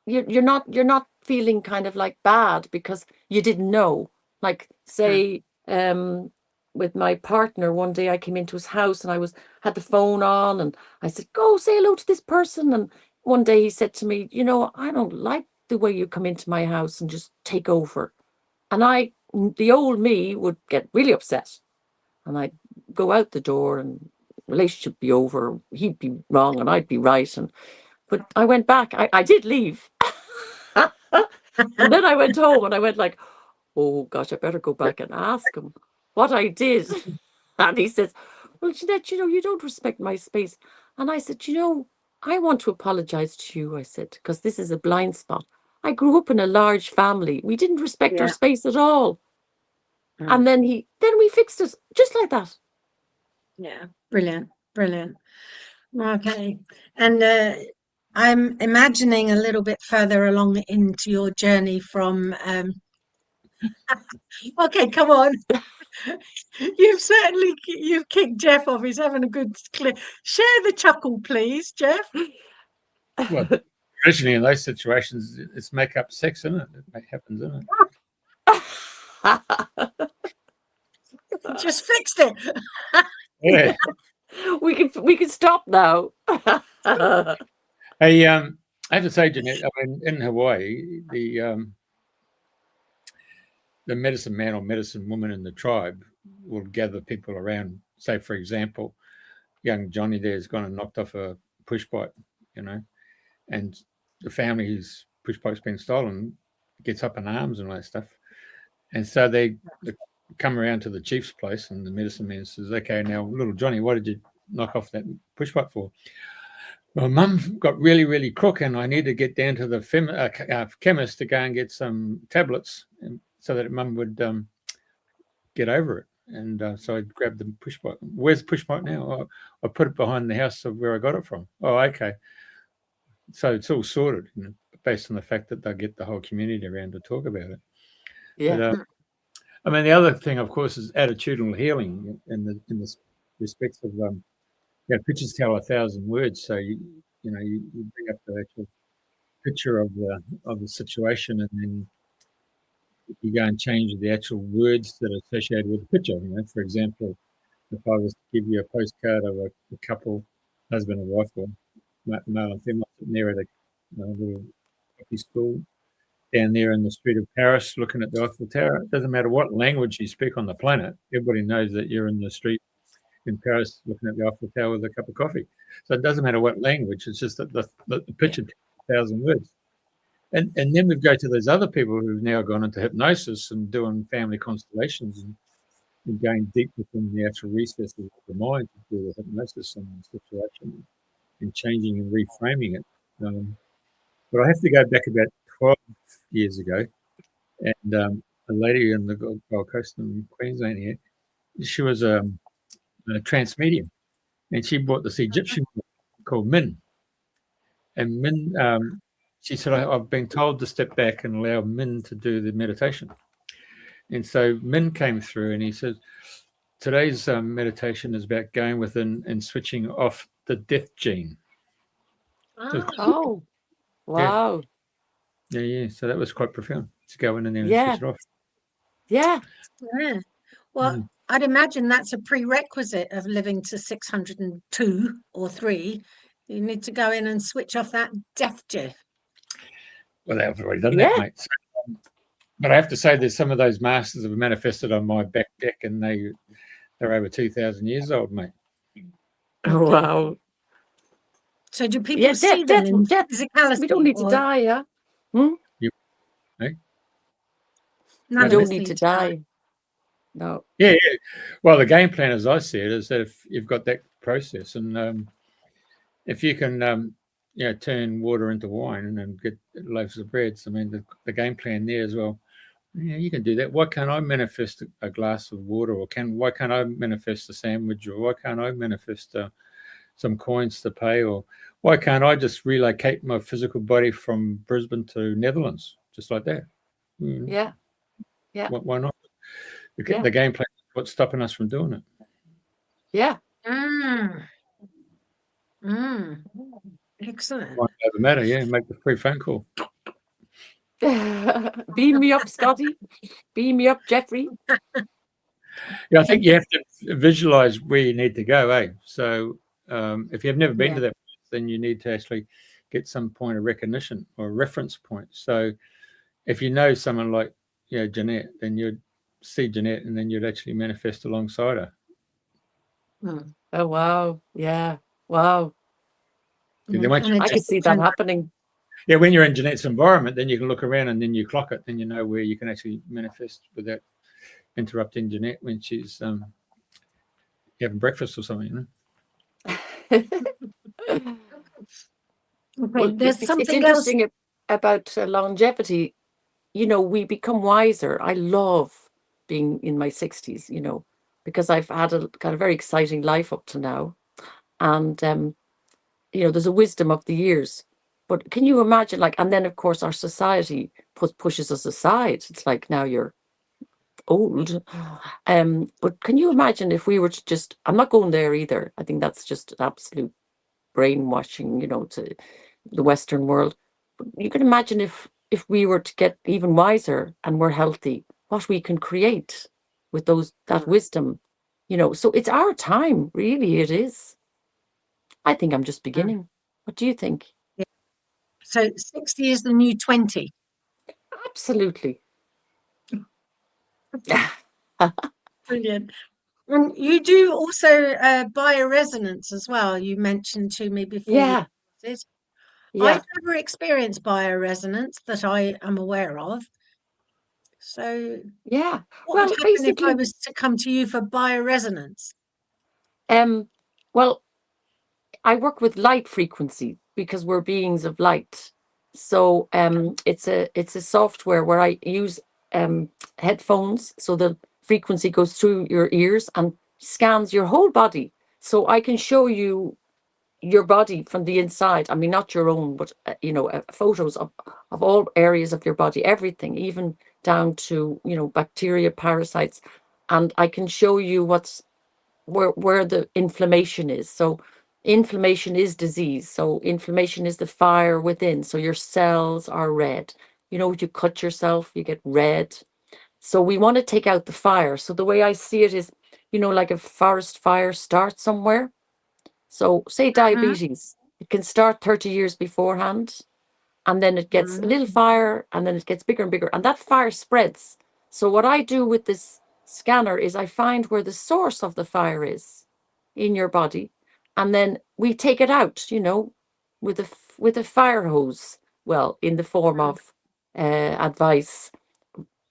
You're not feeling kind of like bad because you didn't know. Like, say, with my partner, one day I came into his house and I had the phone on, and I said, go say hello to this person. And one day he said to me, you know, I don't like the way you come into my house and just take over. And the old me would get really upset, and I'd go out the door and relationship be over. He'd be wrong and I'd be right. But I went back. I did leave. And then I went home and I went like, oh gosh, I better go back and ask him what I did. And he says, well, Janette, you know, you don't respect my space. And I said, you know, I want to apologize to you, I said, because this is a blind spot. I grew up in a large family. We didn't respect our space at all. And then we fixed it just like that. Yeah, brilliant. Okay. And I'm imagining a little bit further along into your journey from okay, come on. You've kicked Jeff off. He's having a good clip. Share the chuckle, please, Jeff. Well, originally in those situations, it's make-up sex, isn't it? It happens, isn't it? Just fixed it. Yeah. We can stop now. Hey, I have to say, Janette, I mean, in Hawaii, the medicine man or medicine woman in the tribe will gather people around. Say, for example, young Johnny there's gone and knocked off a push bike, you know, and the family whose push bike's been stolen gets up in arms and all that stuff. And so they come around to the chief's place, and the medicine man says, okay, now, little Johnny, what did you knock off that push bike for? Well, Mum got really, really crook, and I need to get down to the chemist to go and get some tablets, so that Mum would get over it. And so I grabbed the push bike. Where's the push bike now? Oh, I put it behind the house of where I got it from. Oh, okay. So it's all sorted, you know, based on the fact that they'll get the whole community around to talk about it. Yeah. But, I mean, the other thing, of course, is attitudinal healing in the respects of pictures tell 1,000 words. So you bring up the actual picture of the situation, and then you go and change the actual words that are associated with the picture. You know, for example, if I was to give you a postcard of a couple, husband and wife, or male and female, sitting there at a little coffee school down there in the street of Paris, looking at the Eiffel Tower, it doesn't matter what language you speak on the planet. Everybody knows that you're in the street in Paris looking at the Eiffel Tower with a cup of coffee. So it doesn't matter what language. It's just that the picture tells 1,000 words. And then we go to those other people who've now gone into hypnosis and doing family constellations and going deep within the actual recesses of the mind to do the hypnosis and the situation and changing and reframing it. But I have to go back about 12 years ago, and a lady in the Gold Coast in Queensland here, she was a trance medium, and she bought this Egyptian called Min. And Min, she said, I've been told to step back and allow Min to do the meditation. And so Min came through, and he said, today's meditation is about going within and switching off the death gene. Oh, wow. Yeah. So that was quite profound to go in and then switch it off. Yeah. Well, I'd imagine that's a prerequisite of living to 602 or 3. You need to go in and switch off that death gene. Well, they've already done that, mate. So, but I have to say, there's some of those masters that have manifested on my back deck, and they're over 2,000 years old, mate. Oh, wow. So do people see them in physicality? We don't need to die, yeah? You don't need to die. No. Yeah. Well, the game plan, as I see it, is that if you've got that process, and if you can, turn water into wine and get loaves of bread. I mean, the game plan there as well. Yeah, you can do that. Why can't I manifest a glass of water, or why can't I manifest a sandwich, or why can't I manifest some coins to pay, or why can't I just relocate my physical body from Brisbane to Netherlands, just like that? Yeah. Why not? The game plan is what's stopping us from doing it. Yeah. Excellent. Might have a matter, make the free phone call. Beam me up, Scotty. Beam me up, Jeffrey. Yeah, I think you have to visualize where you need to go, eh? So if you've never been to that place, then you need to actually get some point of recognition or reference point. So if you know someone like Janette, then you'd see Janette, and then you'd actually manifest alongside her. Oh, wow. Yeah. Wow. I can see that happening. Yeah, when you're in Janette's environment, then you can look around and then you clock it, then you know where you can actually manifest without interrupting Janette when she's having breakfast or something, Well, there's something it's interesting about longevity. We become wiser. I love being in my 60s, because I've had got a very exciting life up to now. And, there's a wisdom of the years. But can you imagine, like, and then of course our society pushes us aside. It's like, now you're old. But can you imagine if we were to just, I'm not going there either. I think that's just absolute brainwashing, you know, to the Western world. But you can imagine if we were to get even wiser and we're healthy, what we can create with that wisdom, you know. So it's our time, really, it is. I think I'm just beginning. What do you think? Yeah. So 60 is the new 20. Absolutely. Brilliant. And you do also bioresonance as well. You mentioned to me before. Yeah. I've never experienced bioresonance that I am aware of. So Yeah. what Well, would happen basically, if I was to come to you for bioresonance? well, I work with light frequency because we're beings of light. So it's a software where I use headphones, so the frequency goes through your ears and scans your whole body. So I can show you your body from the inside. I mean, not your own, but you know, photos of all areas of your body, everything, even down to, you know, bacteria, parasites, and I can show you where the inflammation is. So inflammation is disease. So inflammation is the fire within. So your cells are red. You know, you cut yourself, you get red. So we want to take out the fire. So the way I see it is, you know, like a forest fire starts somewhere. So say diabetes, it can start 30 years beforehand, and then it gets a little fire, and then it gets bigger and bigger, and that fire spreads. So what I do with this scanner is I find where the source of the fire is in your body, and then we take it out, you know, with a fire hose, well, in the form of advice.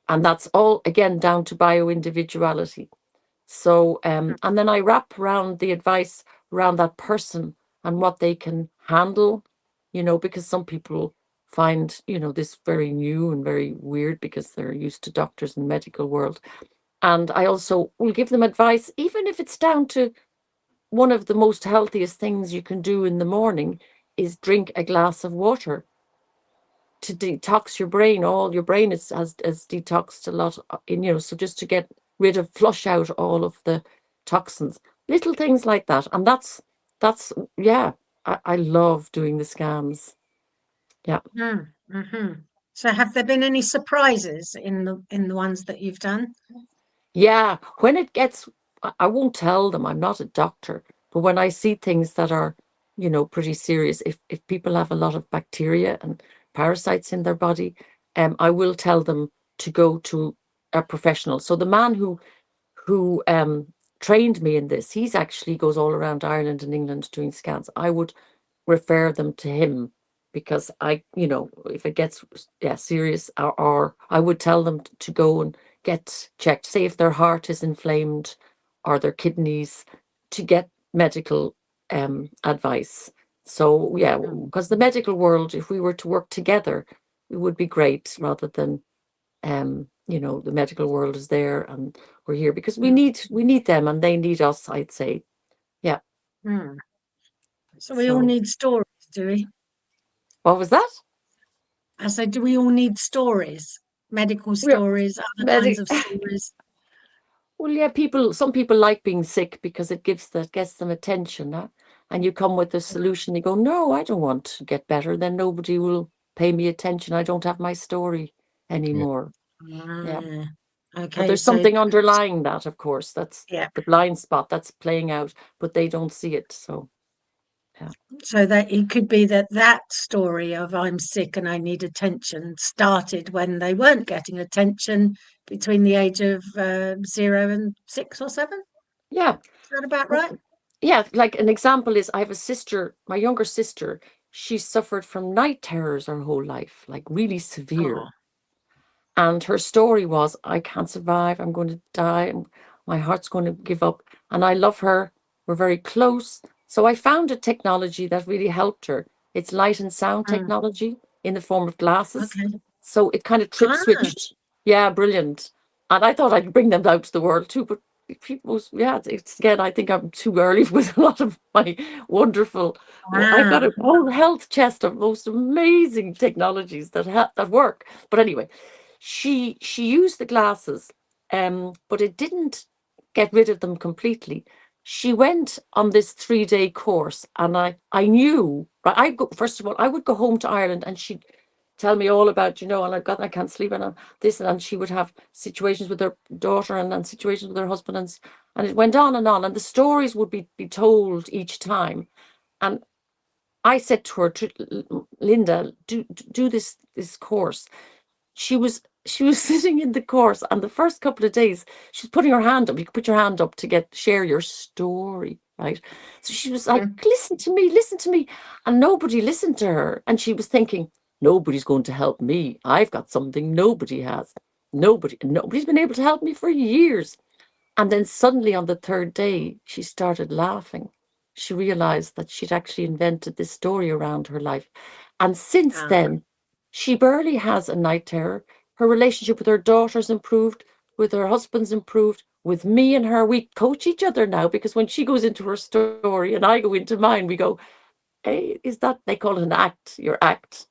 And that's all, again, down to bio-individuality. So, and then I wrap around the advice around that person and what they can handle, you know, because some people find, you know, this very new and very weird because they're used to doctors and medical world. And I also will give them advice, even if it's down to one of the most healthiest things you can do in the morning is drink a glass of water to detox your brain. All your brain has detoxed a lot, you know, so just to get rid of, flush out all of the toxins, little things like that. And that's yeah, I love doing the scans. Yeah. So have there been any surprises in the ones that you've done? Yeah, when it gets, I won't tell them, I'm not a doctor, but when I see things that are, you know, pretty serious, if people have a lot of bacteria and parasites in their body, I will tell them to go to a professional. So the man who trained me in this, he's actually goes all around Ireland and England doing scans. I would refer them to him because you know, if it gets serious, or I would tell them to go and get checked, say if their heart is inflamed or their kidneys, to get medical advice. So yeah, because the medical world, if we were to work together, it would be great, rather than you know, the medical world is there and we're here because we need them and they need us, I'd say. Yeah. So we all need stories, do we? What was that? I said, do we all need stories? Medical stories, other kinds of stories? Well, yeah, some people like being sick because it gets them attention, huh? And you come with a solution, you go, no, I don't want to get better, then nobody will pay me attention. I don't have my story anymore. Yeah. Okay. But there's something underlying that, of course. That's the blind spot that's playing out, but they don't see it. So yeah. So that it could be that story of I'm sick and I need attention started when they weren't getting attention between the age of 0 and 6 or 7. Yeah. Is that about right? Yeah, like an example is I have a sister, my younger sister, she suffered from night terrors her whole life, like really severe. And her story was, I can't survive, I'm going to die, and my heart's going to give up. And I love her, we're very close. So I found a technology that really helped her. It's light and sound technology in the form of glasses. So it kind of trip switched. Yeah, brilliant. And I thought I'd bring them out to the world too, but people, yeah, it's again, I think I'm too early with a lot of my wonderful, I've got a whole health chest of most amazing technologies that work. But anyway, she used the glasses, but it didn't get rid of them completely. She went on this 3-day course, and I knew, right, first of all, I would go home to Ireland, and she'd tell me all about, and I can't sleep, and this, and she would have situations with her daughter, and situations with her husband, and it went on, and the stories would be told each time. And I said to her, Linda, do this course. She was sitting in the course, and the first couple of days she's putting her hand up. You can put your hand up to share your story, right? So she was like, listen to me, and nobody listened to her. And she was thinking, nobody's going to help me. I've got something nobody has. Nobody's been able to help me for years. And then suddenly on the 3rd day, she started laughing. She realized that she'd actually invented this story around her life. And since then, she barely has a night terror. Her relationship with her daughter's improved, with her husband's improved, with me and her. We coach each other now, because when she goes into her story and I go into mine, we go, hey, they call it an act, your act.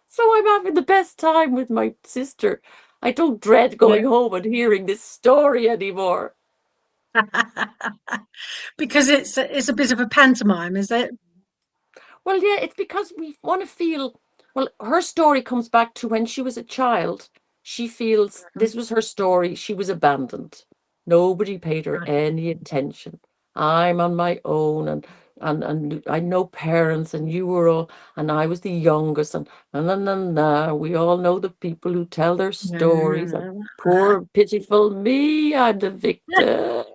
So I'm having the best time with my sister. I don't dread going home and hearing this story anymore. Because it's a bit of a pantomime, is it? Well, yeah, it's because we want to feel, well, her story comes back to when she was a child. She feels this was her story. She was abandoned. Nobody paid her any attention. I'm on my own, and I know parents, and you were all, and I was the youngest, and we all know the people who tell their stories. And poor pitiful me, I'm the victim.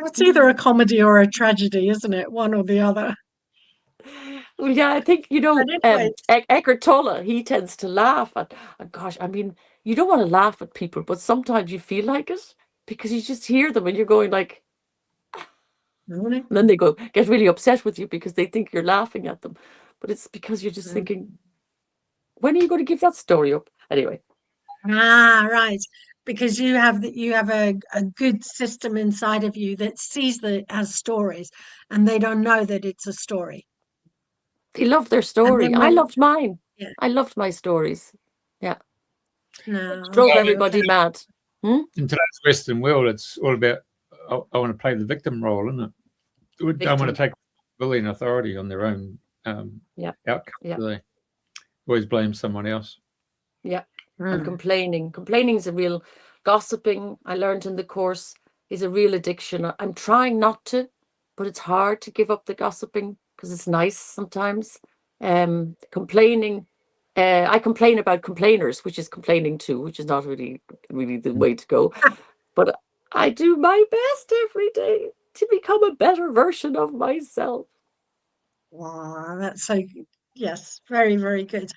It's either a comedy or a tragedy, isn't it? One or the other. Well, yeah, I think, Anyway. Eckhart Tolle, he tends to laugh and gosh, I mean, you don't want to laugh at people, but sometimes you feel like it, because you just hear them and you're going like, and then they get really upset with you because they think you're laughing at them. But it's because you're just thinking, when are you going to give that story up? Anyway. Right. Because you have a good system inside of you that sees it as stories, and they don't know that it's a story. They love their story. I loved mine. Yeah. I loved my stories. Yeah. No, Drove everybody mad. In today's Western world, it's all about, I want to play the victim role, isn't it? They want to take responsibility and authority on their own outcome. Yeah. They always blame someone else. Yeah. And complaining is a real, gossiping, I learned in the course, is a real addiction. I'm trying not to, but it's hard to give up the gossiping because it's nice sometimes. Complaining, I complain about complainers, which is complaining too, which is not really the way to go. But I do my best every day to become a better version of myself. Wow, that's so good. Yes, very, very good.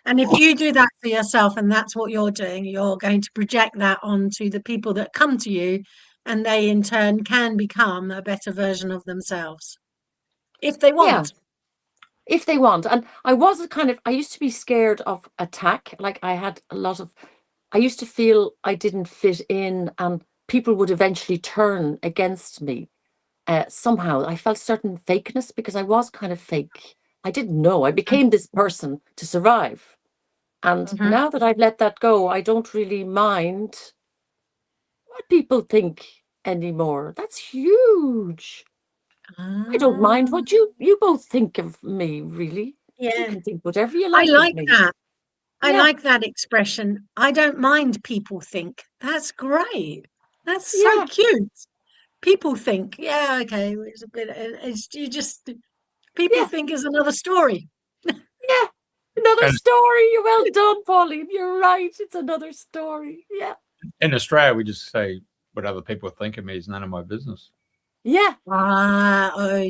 And if you do that for yourself, and that's what you're doing, you're going to project that onto the people that come to you, and they in turn can become a better version of themselves if they want. Yeah, if they want. And I used to be scared of attack. Like I used to feel I didn't fit in, and people would eventually turn against me. Somehow I felt certain fakeness because I was kind of fake. I didn't know. I became this person to survive. And now that I've let that go, I don't really mind what people think anymore. That's huge. I don't mind what you both think of me, really. You Yeah, can think whatever you I like like of me. that. I Yeah. like that expression. I don't mind people think. That's great. That's so Yeah. cute. People think, yeah, okay, it's a bit, people Yeah. think is another story. Yeah. Another And story. Well done, Pauline. You're right. It's another story. Yeah. in Australia, we just say what other people think of me is none of my business. Yeah. Wow.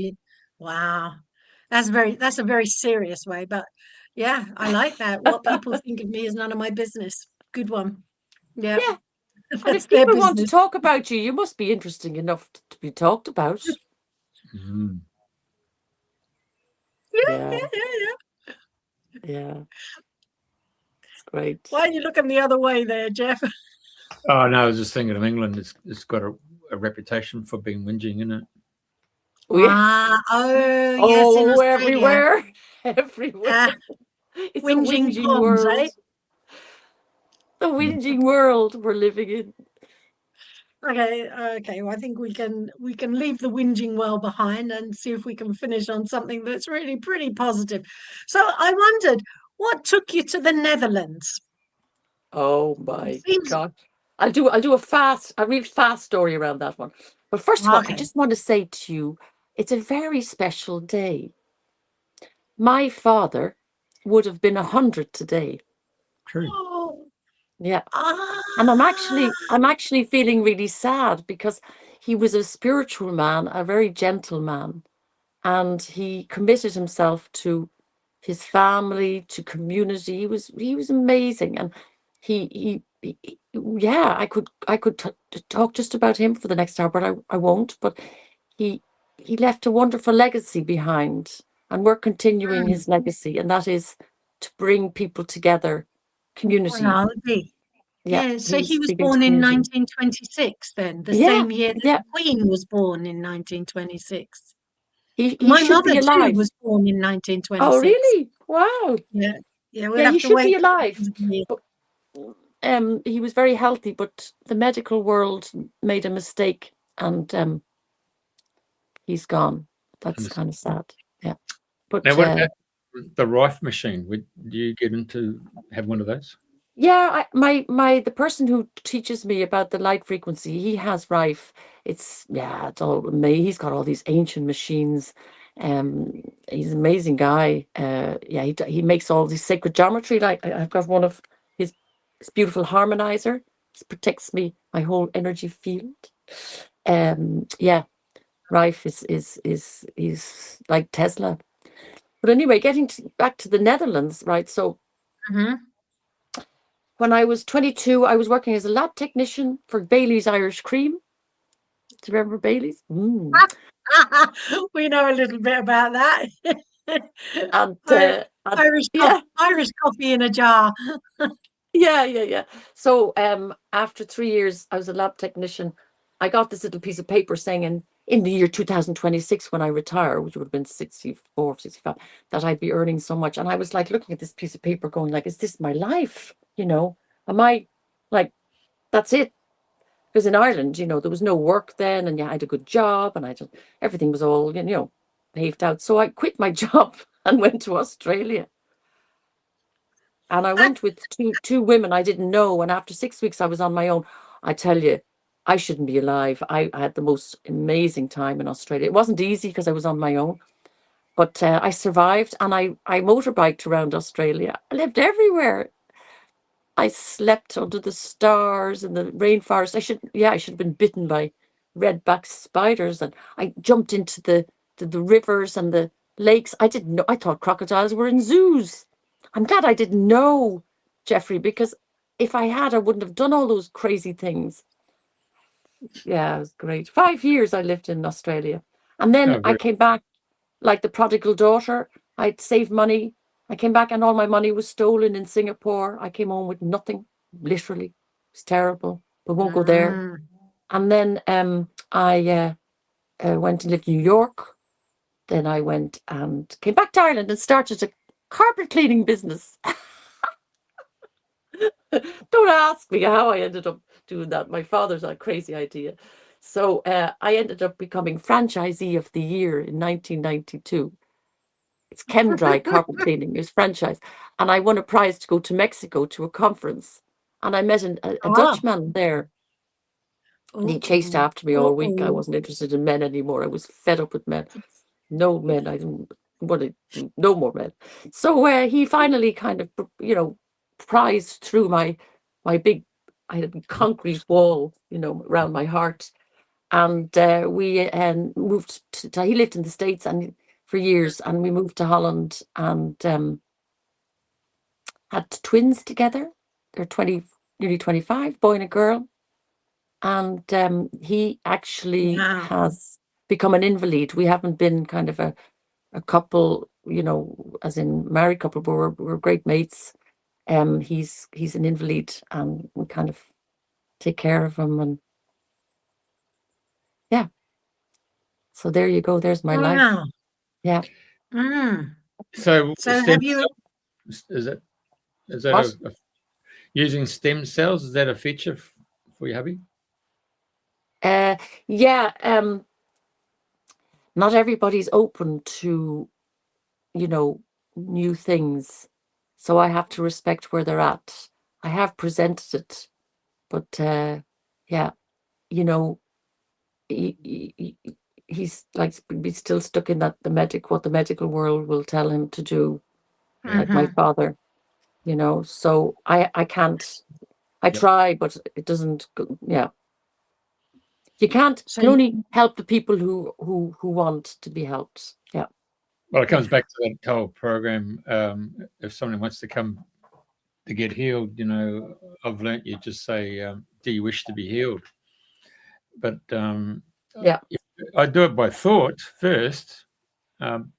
That's a very serious way, but yeah, I like that. What people think of me is none of my business. Good one. Yeah. Yeah. And That's if their people want to business. talk about you, you must be interesting enough to be talked about. Mm. Yeah, Yeah. yeah, yeah, yeah. Yeah. great. Why are you looking the other way there, Jeff? Oh no, I was just thinking of England. It's got a reputation for being whinging, isn't it? Oh, yes, in Australia. Everywhere. Everywhere. It's a Whinging whinging ponds, world. eh? The whinging world we're living in. Okay. Well, I think we can leave the whinging well behind and see if we can finish on something that's really pretty positive. So I wondered, what took you to the Netherlands? Oh my Seems God. I'll do a real fast story around that one. But first of all, I okay. just want to say to you, it's a very special day. My father would have been 100 today. True. Oh, Yeah. ah, And I'm actually feeling really sad because he was a spiritual man, a very gentle man, and he committed himself to his family, to community. He was amazing, and yeah, I could talk just about him for the next hour, but I won't. But he he left a wonderful legacy behind, and we're continuing his legacy, and that is to bring people together, community. reality. Yeah, Yeah, so he he's was big into born in community. 1926 then, the Yeah, same year that yeah. the Queen was born in 1926. He My should mother be too alive. was born in Oh, 1926. really? Wow. Yeah, yeah, we'll Yeah, he have to should be wait alive. for years. But he was very healthy, but the medical world made a mistake, and he's gone. That's kind of sad. Yeah. But Now, what about the Rife machine? Do you get into have one of those? yeah, the person who teaches me about the light frequency, he has Rife. It's all me. He's got all these ancient machines. He's an amazing guy. Yeah, he makes all these sacred geometry. Like I've got one of his beautiful harmonizer. It protects my whole energy field. Yeah, Rife is like Tesla. But anyway, back to the Netherlands, right? So Mhm. when I was 22, I was working as a lab technician for Bailey's Irish Cream. Do you remember Bailey's? We know a little bit about that. And, I- and Irish yeah, Irish coffee in a jar. yeah. So after 3 years, I was a lab technician. I got this little piece of paper saying in the year 2026, when I retire, which would have been 64, 65, that I'd be earning so much. And I was like looking at this piece of paper going like, is this my life? Am I like, that's it? Because in Ireland, there was no work then, and I had a good job, and everything was all, paved out. So I quit my job and went to Australia. And I went with two women I didn't know. And after 6 weeks, I was on my own. I tell you, I shouldn't be alive. I had the most amazing time in Australia. It wasn't easy because I was on my own, but I survived, and I motorbiked around Australia. I lived everywhere. I slept under the stars in the rainforest. I should have been bitten by red-backed spiders, and I jumped into the rivers and the lakes. I didn't know. I thought crocodiles were in zoos. I'm glad I didn't know, Jeffrey, because if I had, I wouldn't have done all those crazy things. Yeah, it was great. 5 years I lived in Australia, and then I came back like the prodigal daughter. I'd saved money. I came back and all my money was stolen in Singapore. I came home with nothing, literally. It was terrible, but won't go there. And then I went and lived in New York. Then I went and came back to Ireland and started a carpet cleaning business. Don't ask me how I ended up doing that. My father's had a crazy idea. So I ended up becoming franchisee of the year in 1992. It's Chem-Dry carpet cleaning. It was franchise. And I won a prize to go to Mexico to a conference. And I met a Dutchman there. And he chased after me all week. I wasn't interested in men anymore. I was fed up with men. No men. I didn't want to do no more men. So he finally kind of, prized through my big, I had a big concrete wall, around my heart. And we moved he lived in the States and for years, and we moved to Holland and had twins together. They're nearly 25, boy and a girl. And he actually has become an invalid. We haven't been kind of a couple, as in married couple, but we're great mates. He's an invalid, and we kind of take care of him, and yeah. So there you go. There's my life. Wow. Yeah. So have you? Is that What? using stem cells? Is that a feature for your hubby? Yeah. Not everybody's open to, new things, so I have to respect where they're at. I have presented it, but yeah, he's like still stuck in that what the medical world will tell him to do, like my father. So I can't. I try, but it doesn't. Yeah, you can't. So can only help the people who want to be helped. Yeah. Well, it comes back to that whole program. If someone wants to come to get healed, I've learnt you just say, "Do you wish to be healed?" But Yeah. I do it by thought first, and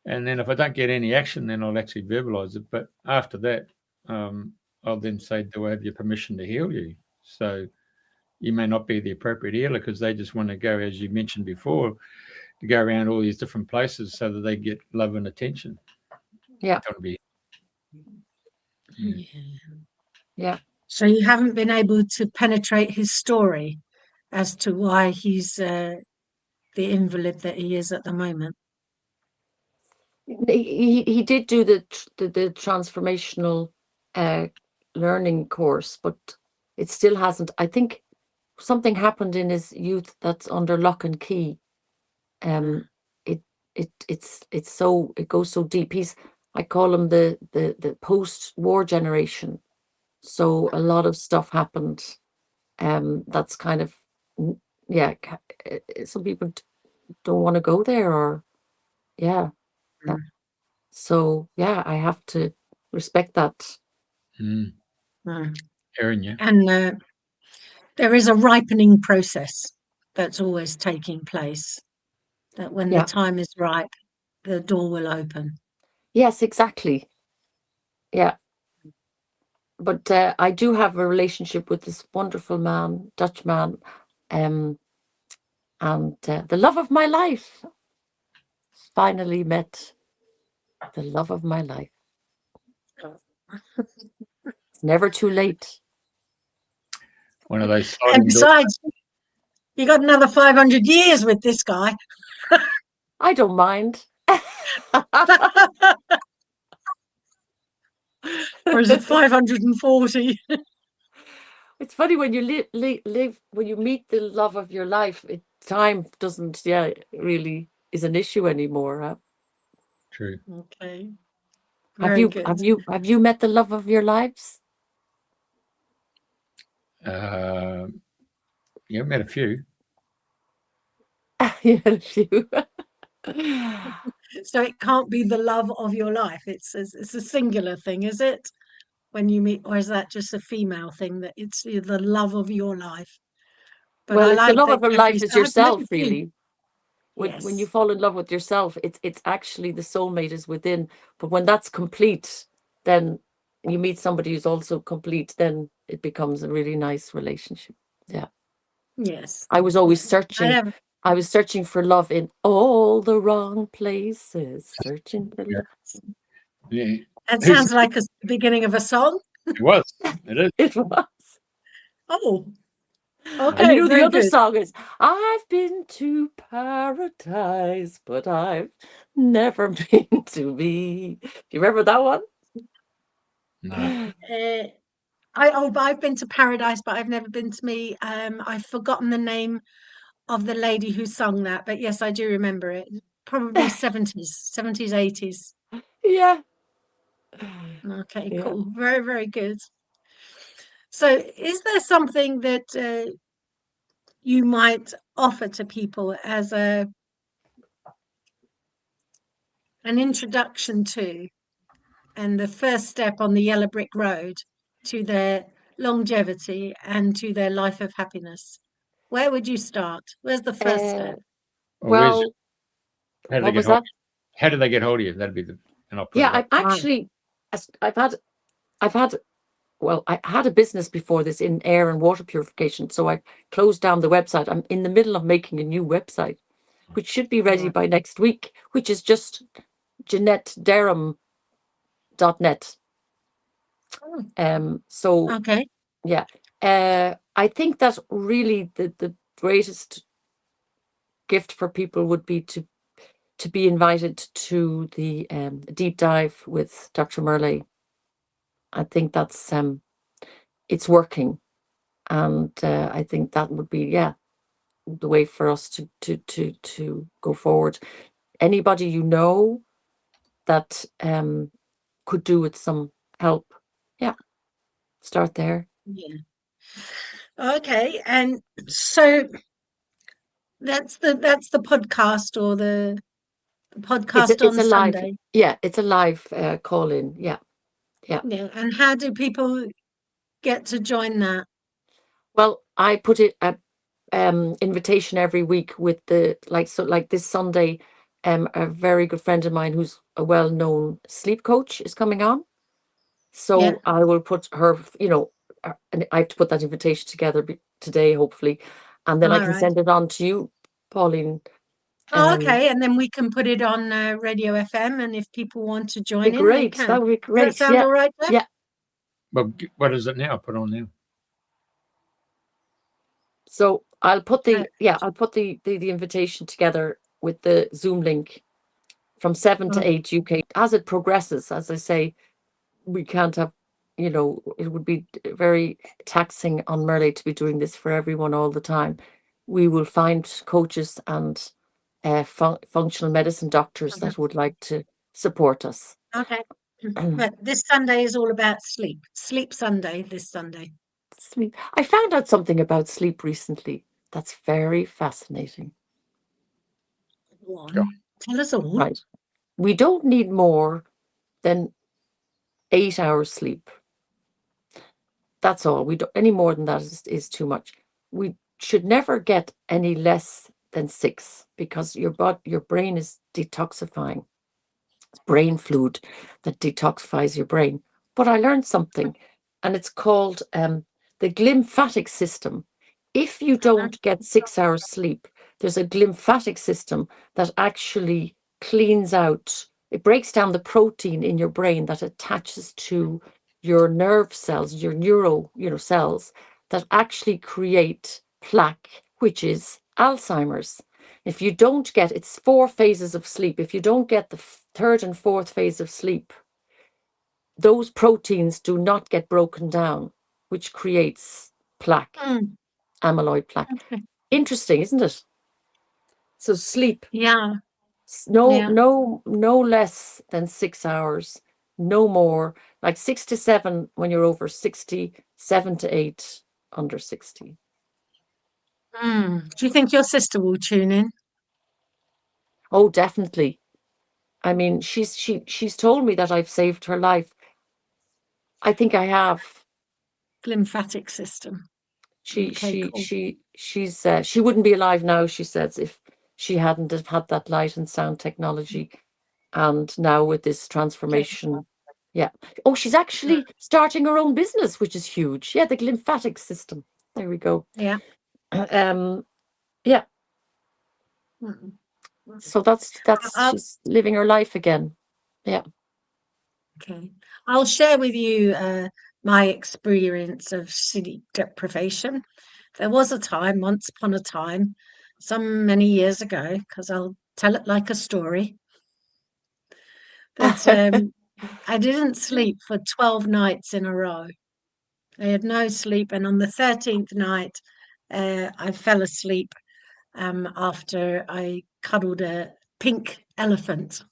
then if I don't get any action, then I'll actually verbalize it. But after that, I'll then say, "Do I have your permission to heal you?" So you may not be the appropriate healer because they just want to go, as you mentioned before, to go around all these different places so that they get love and attention. Yeah. Yeah. So you haven't been able to penetrate his story as to why he's the invalid that he is at the moment. He did do the transformational learning course, but it still hasn't. I think something happened in his youth that's under lock and key. It goes so deep. I call him the post-war generation. So a lot of stuff happened. That's kind of, yeah. Some people don't want to go there, or yeah. So yeah, I have to respect that. Erin, yeah. And there is a ripening process that's always taking place, that when the time is ripe, the door will open. Yes, exactly. Yeah. But I do have a relationship with this wonderful man, Dutch man, and the love of my life. Finally met the love of my life. It's never too late. One of those. And besides, you got another 500 years with this guy. I don't mind. Or is it 540? It's funny when you live when you meet the love of your life. Time doesn't, really is an issue anymore. Huh? True. Okay. Have you met the love of your lives? Yeah, I've met a few. You had a few. So it can't be the love of your life. It's a singular thing, is it? When you meet, or is that just a female thing, that it's the love of your life? But Well, I it's like the love that of your Jeffrey life is said, "I've met yourself, a few." really. When Yes. you fall in love with yourself, it's actually the soulmate is within. But when that's complete, then you meet somebody who's also complete. Then it becomes a really nice relationship. Yeah. Yes. I was always searching. I was searching for love in all the wrong places. Searching for love. Yeah. That sounds like the beginning of a song. It was. It is. It was. Oh. Okay. And the other good. song is, I've been to paradise, but I've never been to me. Do you remember that one? No. I've been to paradise, but I've never been to me. I've forgotten the name of the lady who sung that, but yes, I do remember it. Probably 70s, 80s. Yeah. Okay, Yeah. cool. Very, very good. So is there something that you might offer to people as an introduction to, and the first step on the yellow brick road to their longevity and to their life of happiness? Where would you start? Where's the first step? Well, what was that? How do they get hold of you? That'd be an opportunity. Yeah, I've had I had a business before this in air and water purification, so I closed down the website. I'm in the middle of making a new website, which should be ready by next week, which is just JanetteDerham.net. So Okay. yeah, I think that really the greatest gift for people would be to be invited to the deep dive with Dr. Merlee. I think that's it's working, and I think that would be the way for us to go forward. Anybody you know that could do with some help, start there. Yeah. Okay. And so that's the podcast, or the podcast on It's a live, Sunday. it's a live call in. Yeah. Yeah. And how do people get to join that? Well, I put it invitation every week with like this Sunday. A very good friend of mine who's a well-known sleep coach is coming on. So I will put her, and I have to put that invitation together today, hopefully, and then I can send it on to you, Pauline. Okay, and then we can put it on Radio FM, and if people want to join in, they can. That would be great. Does that sound all right, Jeff? Yeah. Well, what is it now? Put on now. So I'll put the invitation together with the Zoom link from 7 to 8 UK. As it progresses, as I say, we can't have, it would be very taxing on Merlee to be doing this for everyone all the time. We will find coaches and functional medicine doctors that would like to support us. Okay. But this Sunday is all about sleep. Sleep Sunday this Sunday. Sleep. I found out something about sleep recently that's very fascinating. Tell us all. Right. We don't need more than 8 hours sleep. That's all. We don't, any more than that is too much. We should never get any less than 6, because your brain is detoxifying. It's brain fluid that detoxifies your brain. But I learned something, and it's called the glymphatic system. If you don't get 6 hours sleep, there's a glymphatic system that actually cleans out, it breaks down the protein in your brain that attaches to your nerve cells, your neuro, cells that actually create plaque, which is Alzheimer's. If you don't get, it's 4 phases of sleep. If you don't get the 3rd and 4th phase of sleep, those proteins do not get broken down, which creates plaque, amyloid plaque. Okay. Interesting, isn't it? So sleep. Yeah. No less than 6 hours, no more. Like 6 to 7 when you're over 60, 7 to 8 under 60. Do you think your sister will tune in? Oh, definitely. I mean, she's told me that I've saved her life. I think I have. Glymphatic system. She wouldn't be alive now, she says, if she hadn't have had that light and sound technology. And now with this transformation, Oh, she's actually starting her own business, which is huge. Yeah, the glymphatic system. There we go. Yeah. Yeah. So that's she's living her life again. Yeah. Okay. I'll share with you my experience of sleep deprivation. There was a time, once upon a time, some many years ago, because I'll tell it like a story, that I didn't sleep for 12 nights in a row. I had no sleep, and on the 13th night, I fell asleep after I cuddled a pink elephant.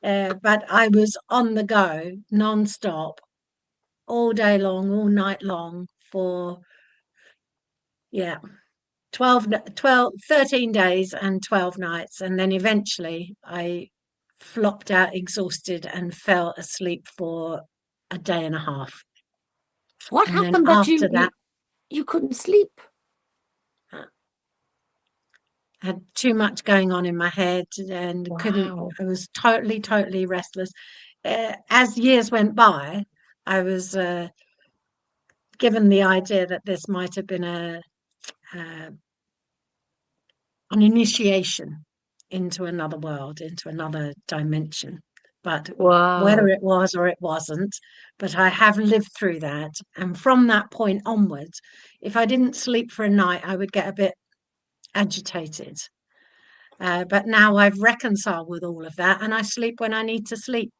But I was on the go, non-stop, all day long, all night long for 13 days and 12 nights. And then eventually I flopped out exhausted and fell asleep for a day and a half. What happened that you couldn't sleep? I had too much going on in my head and I was totally restless. as years went by, I was given the idea that this might have been an initiation into another world, into another dimension. But whether it was or it wasn't, but I have lived through that. And from that point onwards, if I didn't sleep for a night, I would get a bit agitated. But now I've reconciled with all of that, and I sleep when I need to sleep.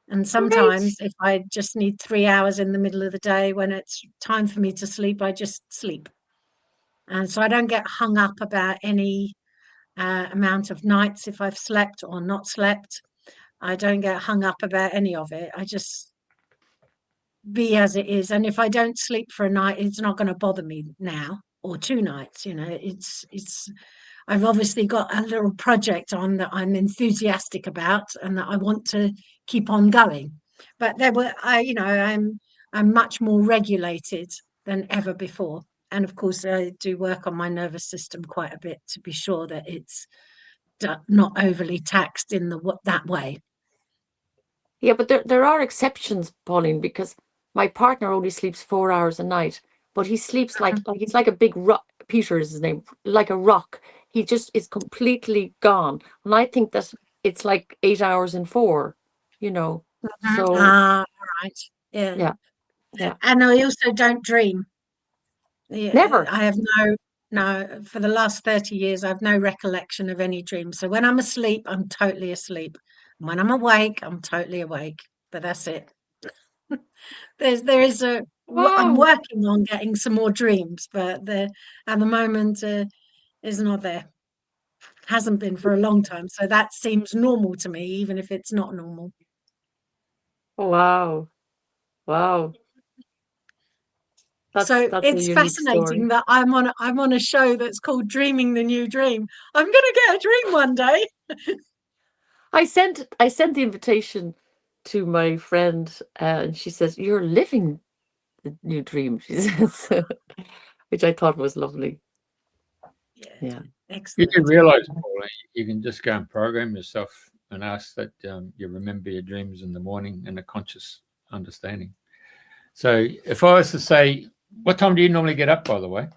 And sometimes if I just need 3 hours in the middle of the day when it's time for me to sleep, I just sleep. And so I don't get hung up about any amount of nights if I've slept or not slept. I don't get hung up about any of it. I just be as it is. And if I don't sleep for a night, it's not going to bother me now, or 2 nights. I've obviously got a little project on that I'm enthusiastic about and that I want to keep on going. But I'm much more regulated than ever before. And of course, I do work on my nervous system quite a bit to be sure that it's not overly taxed in that way. Yeah, but there are exceptions, Pauline, because my partner only sleeps 4 hours a night, but he sleeps like he's like a big rock. Peter is his name, like a rock. He just is completely gone. And I think that it's like 8 hours in 4, So right. Yeah. And I also don't dream. Never. I have no, for the last 30 years, I have no recollection of any dreams. So when I'm asleep, I'm totally asleep. When I'm awake, I'm totally awake. But that's it. I'm working on getting some more dreams, but at the moment is not there. Hasn't been for a long time. So that seems normal to me, even if it's not normal. Wow. That's It's fascinating that I'm on a show that's called Dreaming the New Dream. I'm gonna get a dream one day. I sent the invitation to my friend, and she says, "You're living the new dream," she says, which I thought was lovely. Yeah. Excellent. You can realize, Pauline, you can just go and program yourself and ask that you remember your dreams in the morning in a conscious understanding. So if I was to say, what time do you normally get up, by the way?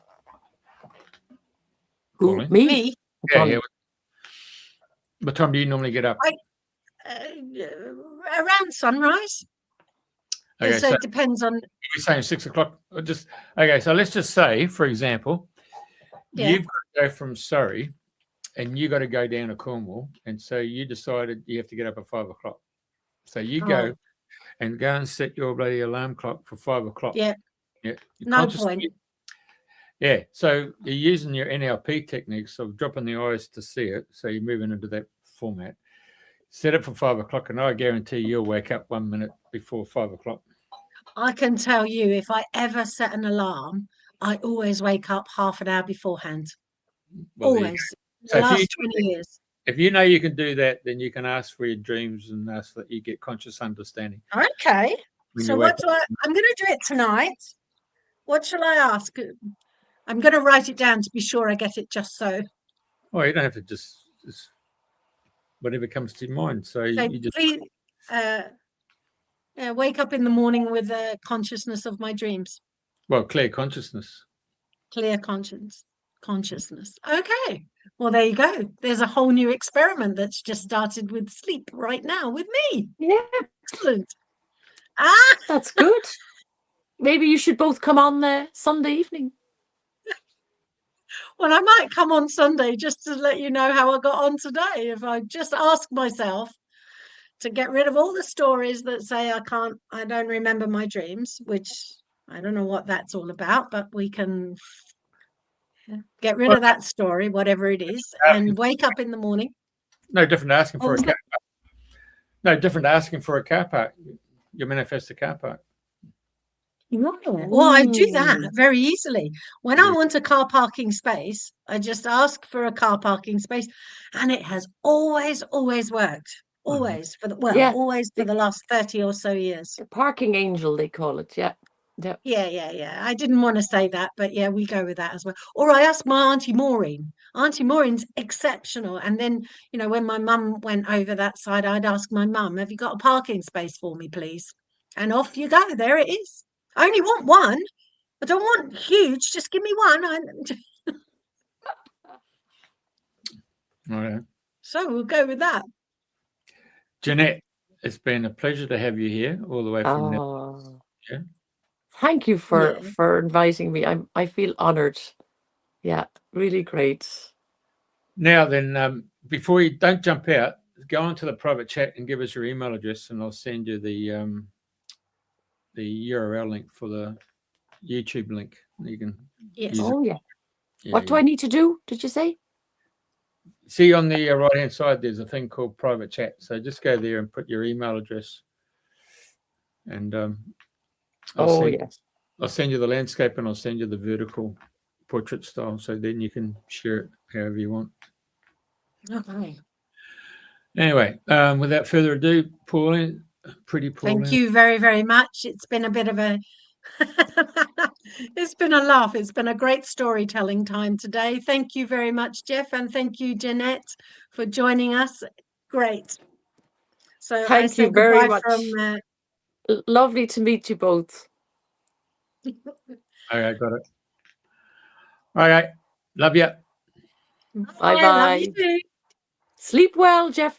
Who? Me? Yeah. What time do you normally get up? Around sunrise. Okay, so it depends on. You're saying 6 o'clock. So let's just say, for example, you've got to go from Surrey, and you got to go down to Cornwall, and so you decided you have to get up at 5 o'clock. So you go and set your bloody alarm clock for 5 o'clock. Yeah. No point. Yeah. So you're using your NLP techniques of dropping the eyes to see it. So you're moving into that format. Set it for 5 o'clock, and I guarantee you'll wake up 1 minute before 5 o'clock. I can tell you, if I ever set an alarm, I always wake up half an hour beforehand. Well, always. So the last 20 years. If you know you can do that, then you can ask for your dreams and ask that you get conscious understanding. Okay. So I'm going to do it tonight. What shall I ask? I'm going to write it down to be sure I get it just so. Oh, you don't have to just whatever comes to your mind. So you just please, wake up in the morning with a consciousness of my dreams. Well, clear consciousness. Clear consciousness. Okay. Well, there you go. There's a whole new experiment that's just started with sleep right now with me. Yeah. Excellent. That's good. Maybe you should both come on the Sunday evening. Well, I might come on Sunday just to let you know how I got on today. If I just ask myself to get rid of all the stories that say I don't remember my dreams, which I don't know what that's all about, but we can get rid of that story, whatever it is, and wake up in the morning. No different to asking for a car park. No different to asking for a car park. You manifest a car park. Well, I do that very easily. When I want a car parking space, I just ask for a car parking space, and it has always worked. Always always for the last 30 or so years. A parking angel, they call it. Yeah. Yeah. I didn't want to say that, but yeah, we go with that as well. Or I asked my Auntie Maureen. Auntie Maureen's exceptional. And then, when my mum went over that side, I'd ask my mum, have you got a parking space for me, please? And off you go. There it is. I only want one. I don't want huge. Just give me one. All right. So we'll go with that. Janette, it's been a pleasure to have you here all the way from now. Oh, Yeah. thank you for Yeah. inviting me. I feel honored. Yeah, really great. Now then, before you don't jump out, go onto the private chat and give us your email address, and I'll send you the URL link for the YouTube link. You can Yes. use Oh, it. yeah. Yeah, What do I need to do? Did you say? See on the right hand side, there's a thing called private chat. So just go there and put your email address, and I'll send you the landscape, and I'll send you the vertical portrait style. So then you can share it however you want. Okay. Anyway, without further ado, Pauline, Priti Pauline. Thank you very, very much. It's been a bit of a it's been a laugh. It's been a great storytelling time today. Thank you very much, Jeff, and thank you, Janette, for joining us. Great. So I Thank say you very goodbye much. from Lovely to meet you both. Okay, got it. All right, love you. Bye Love bye. you too. Sleep well, Jeff.